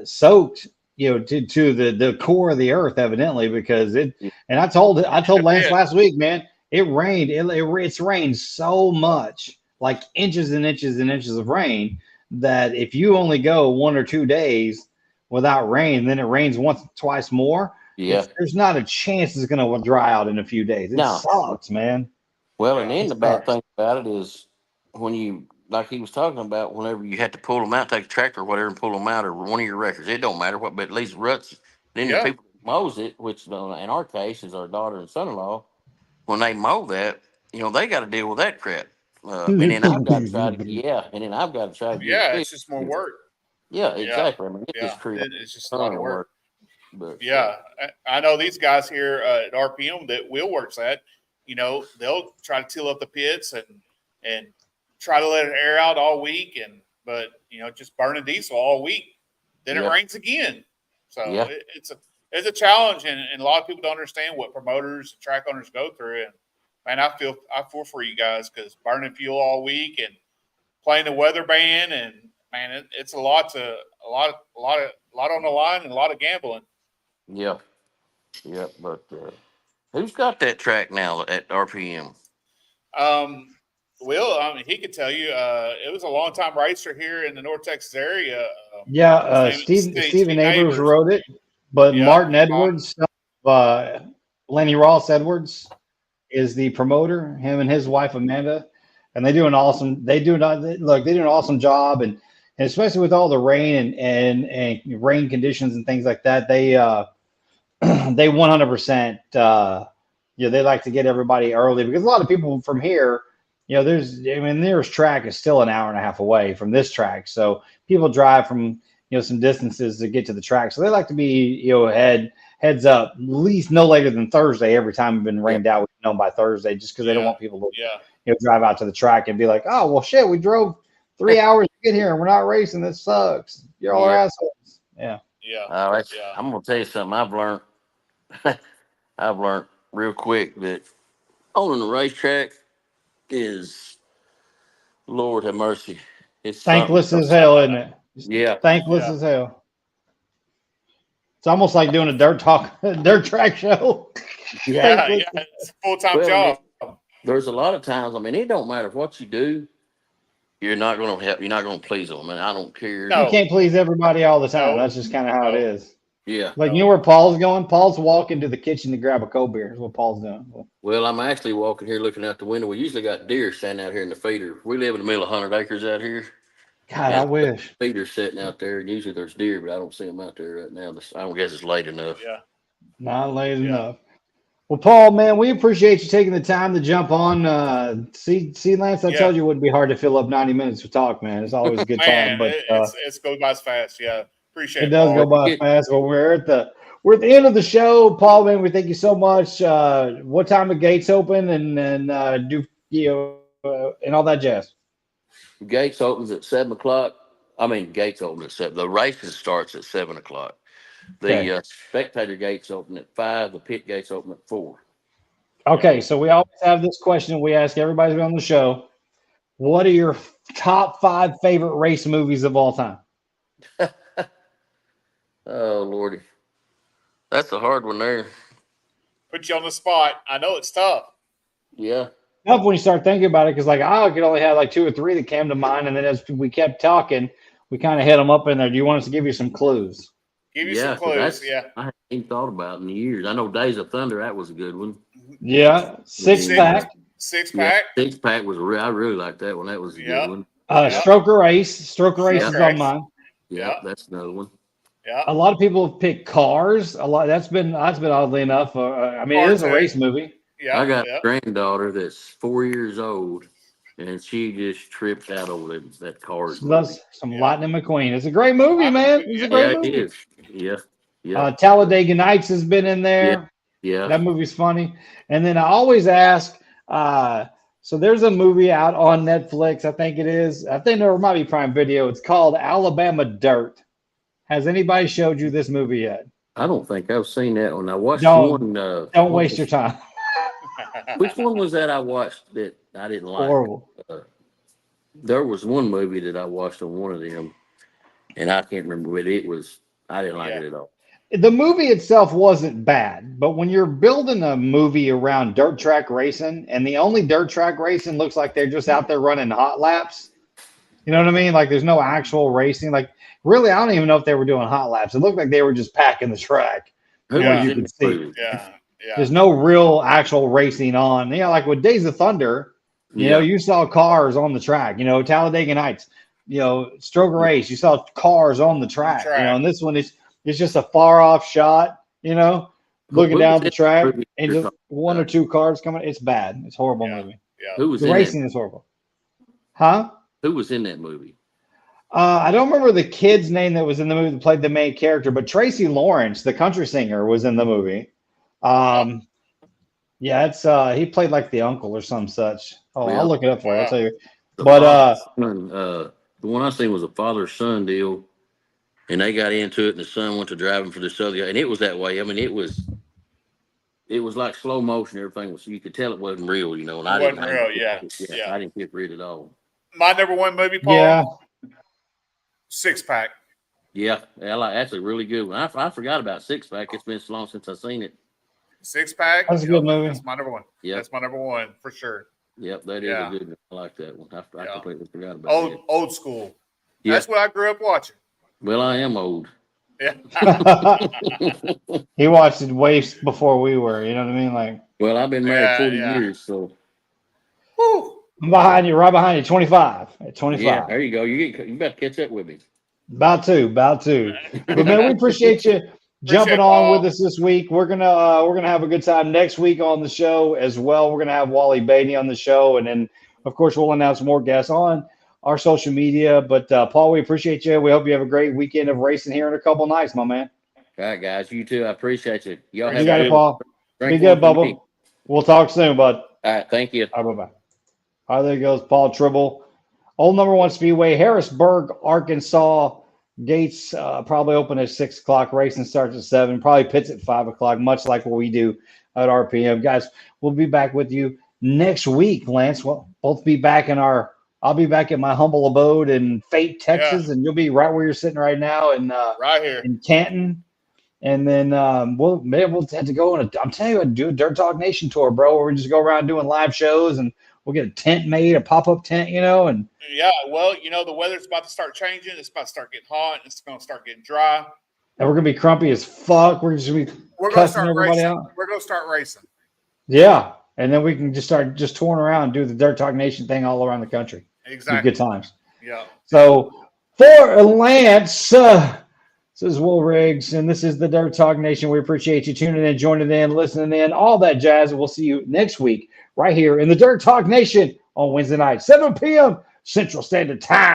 Speaker 1: soaked, to the core of the earth, evidently. Because and I told Lance last week, man, it rained. It's rained so much, like inches and inches and inches of rain, that if you only go 1 or 2 days without rain, then it rains once, twice more.
Speaker 6: yeah.
Speaker 1: There's not a chance it's going to dry out in a few days. It sucks, man.
Speaker 6: Well, and then the bad thing about it is when you, like he was talking about, whenever you had to pull them out, take a tractor or whatever and pull them out, or one of your records, it don't matter what, but at least ruts. Then the people that mows it, which in our case is our daughter and son-in-law, when they mow that, they got to deal with that crap. And then I've got to try to,
Speaker 3: It's just more work.
Speaker 6: Yeah, exactly. I mean,
Speaker 3: It's just a lot of work.
Speaker 6: But
Speaker 3: I know these guys here at RPM that Will works at. They'll try to till up the pits and try to let it air out all week, but just burning diesel all week. Then it rains again, so it's a challenge, and a lot of people don't understand what promoters and track owners go through. And man, I feel for you guys because burning fuel all week and playing the weather band, and man, it's a lot on the line and a lot of gambling.
Speaker 6: Yeah, but who's got that track now at RPM?
Speaker 3: Will, he could tell you. It was a long-time racer here in the North Texas area.
Speaker 1: Stephen Neighbors rode it, but Martin Edwards, Lenny Ross Edwards, is the promoter. Him and his wife Amanda, and they do an awesome job. And And especially with all the rain and rain conditions and things like that, they 100%, they like to get everybody early because a lot of people from here, nearest track is still an hour and a half away from this track. So people drive from, some distances to get to the track. So they like to be, heads up, at least no later than Thursday. Every time we've been rained out, we've known by Thursday just because they don't want people to, drive out to the track and be like, oh, well, shit, we drove 3 hours to get here and we're not racing. This sucks. You're all assholes. Yeah.
Speaker 3: Yeah.
Speaker 6: I'm going to tell you something I've learned. I've learned real quick that owning a racetrack is, Lord have mercy. It's
Speaker 1: thankless as hell, isn't it?
Speaker 6: Yeah.
Speaker 1: Thankless as hell. It's almost like doing a dirt track show.
Speaker 3: Yeah, it's a full-time job.
Speaker 6: There's a lot of times, it don't matter what you do, you're not going to please them. I don't care.
Speaker 1: No. You can't please everybody all the time. That's just kind of how it is.
Speaker 6: Yeah.
Speaker 1: Like, you know where Paul's going? Paul's walking to the kitchen to grab a cold beer. Is what Paul's doing.
Speaker 6: Well, I'm actually walking here looking out the window. We usually got deer standing out here in the feeder. We live in the middle of 100 acres out here.
Speaker 1: God, I wish.
Speaker 6: Feeder's sitting out there, and usually there's deer, but I don't see them out there right now. I don't guess it's late enough.
Speaker 3: Yeah.
Speaker 1: Not late enough. Well, Paul, man, we appreciate you taking the time to jump on. See, Lance, I told you it wouldn't be hard to fill up 90 minutes for talk, man. It's always a good time. But
Speaker 3: it goes by fast. Yeah. Appreciate it.
Speaker 1: It does go by fast. Well, we're at the end of the show, Paul. Man, we thank you so much. What time the gates open and and all that jazz?
Speaker 6: Gates opens at 7 o'clock. Gates open at 7. The racing starts at 7 o'clock. The spectator gates open at 5. The pit gates open at 4.
Speaker 1: Okay, so we always have this question we ask everybody on the show: what are your top 5 favorite race movies of all time?
Speaker 6: Oh, Lordy. That's a hard one there.
Speaker 3: Put you on the spot. I know it's tough.
Speaker 6: Yeah.
Speaker 1: Tough when you start thinking about it, because I could only have like 2 or 3 that came to mind, and then as we kept talking, we kind of hit them up in there. Do you want us to give you some clues?
Speaker 3: Give you some clues,
Speaker 6: I haven't even thought about it in years. I know Days of Thunder, that was a good one.
Speaker 1: Yeah. Six pack.
Speaker 3: Six-pack.
Speaker 6: Yeah, 6-pack was I really liked that one. That was a good one.
Speaker 1: Stroker Race. Stroker Race is on mine.
Speaker 6: Yeah, that's another one.
Speaker 3: Yeah.
Speaker 1: A lot of people have picked Cars. That's been oddly enough. It is a race movie.
Speaker 3: Yeah.
Speaker 6: I got a granddaughter that's 4 years old, and she just tripped out over that Cars.
Speaker 1: Loves some Lightning McQueen. It's a great movie, man. It's a great movie.
Speaker 6: It is. Yeah.
Speaker 1: Talladega Nights has been in there.
Speaker 6: Yeah.
Speaker 1: That movie's funny. And then I always ask, so there's a movie out on Netflix, I think it is. I think there might be Prime Video. It's called Alabama Dirt. Has anybody showed you this movie yet?
Speaker 6: I don't think I've seen that one. I watched
Speaker 1: one.
Speaker 6: Don't
Speaker 1: waste your time.
Speaker 6: Which one was that I watched that I didn't like?
Speaker 1: Horrible.
Speaker 6: There was one movie that I watched on one of them, and I can't remember what it was. I didn't like it at all.
Speaker 1: The movie itself wasn't bad, but when you're building a movie around dirt track racing, and the only dirt track racing looks like they're just out there running hot laps, you know what I mean? Like there's no actual racing. Like really, I don't even know if they were doing hot laps. It looked like they were just packing the track. You could see.
Speaker 3: Yeah.
Speaker 1: There's no real actual racing on. Like with Days of Thunder, you saw cars on the track. Talladega Nights, Stroker Race, you saw cars on the track. And this one is just a far off shot. Looking down the track and just 1 or 2 cars coming. It's bad. It's a horrible movie.
Speaker 3: Yeah.
Speaker 6: Who was
Speaker 1: the
Speaker 6: in
Speaker 1: racing is horrible. Huh?
Speaker 6: Who was in that movie?
Speaker 1: I don't remember the kid's name that was in the movie that played the main character, but Tracy Lawrence, the country singer, was in the movie. It's he played like the uncle or some such. I'll look it up for you. I'll tell you.
Speaker 6: The one I seen was a father-son deal, and they got into it, and the son went to driving for this other guy, and it was that way. It was like slow motion. Everything was, you could tell it wasn't real, And I didn't get rid at all.
Speaker 3: My number 1 movie, Paul.
Speaker 1: Yeah.
Speaker 3: 6-pack.
Speaker 6: Yeah, that's a really good one. I forgot about 6-pack. It's been so long since I've seen it.
Speaker 3: 6-pack.
Speaker 1: That's a good movie.
Speaker 3: That's my number 1. Yeah, that's my number 1 for sure.
Speaker 6: Yep, that is a good one. I like that one. I completely forgot about it.
Speaker 3: Old school.
Speaker 6: Yeah.
Speaker 3: That's what I grew up watching.
Speaker 6: Well, I am old.
Speaker 3: Yeah.
Speaker 1: He watched it way before we were. You know what I mean?
Speaker 6: Well, I've been married 40 years, so.
Speaker 3: Woo.
Speaker 1: I'm behind you, right behind you, 25 at 25.
Speaker 6: Yeah, there you go. You about to catch up with me.
Speaker 1: About to. But man, we appreciate you jumping
Speaker 3: Appreciate
Speaker 1: on
Speaker 3: Paul.
Speaker 1: with us this week. We're gonna have a good time next week on the show as well. We're gonna have Wally Beatty on the show, and then of course we'll announce more guests on our social media. But Paul, we appreciate you. We hope you have a great weekend of racing here in a couple nights, my man.
Speaker 6: All right, guys. You too. I appreciate you. Y'all
Speaker 1: You
Speaker 6: have
Speaker 1: got
Speaker 6: a
Speaker 1: it,
Speaker 6: good
Speaker 1: Paul.
Speaker 6: drink
Speaker 1: Be good,
Speaker 6: one for me.
Speaker 1: Bubba. We'll talk soon, bud.
Speaker 6: All right, thank you.
Speaker 1: All right, bye-bye. All right, there goes Paul Tribble. Old number one Speedway, Harrisburg, Arkansas. Gates probably open at 6 o'clock. Racing starts at 7. Probably pits at 5 o'clock, much like what we do at RPM. Guys, we'll be back with you next week, Lance. We'll both be back I'll be back at my humble abode in Fate, Texas, and you'll be right where you're sitting right now
Speaker 3: Right here.
Speaker 1: in Canton. And then we'll have to go on I'm telling you, do a Dirt Talk Nation tour, bro, where we just go around doing live shows and we'll get a tent made, a pop-up tent, and
Speaker 3: Yeah, well, the weather's about to start changing. It's about to start getting hot. It's going to start getting dry.
Speaker 1: we're gonna be crumpy as fuck. We're just gonna be
Speaker 3: We're going to
Speaker 1: cussing
Speaker 3: start
Speaker 1: everybody
Speaker 3: racing.
Speaker 1: out.
Speaker 3: We're going to start racing.
Speaker 1: Yeah. And then we can just start touring around and do the Dirt Talk Nation thing all around the country.
Speaker 3: Exactly.
Speaker 1: Good times.
Speaker 3: Yeah.
Speaker 1: So for Lance, this is Will Riggs, and this is the Dirt Talk Nation. We appreciate you tuning in, joining in, listening in, all that jazz. We'll see you next week right here in the Dirt Talk Nation on Wednesday night, 7 p.m. Central Standard Time.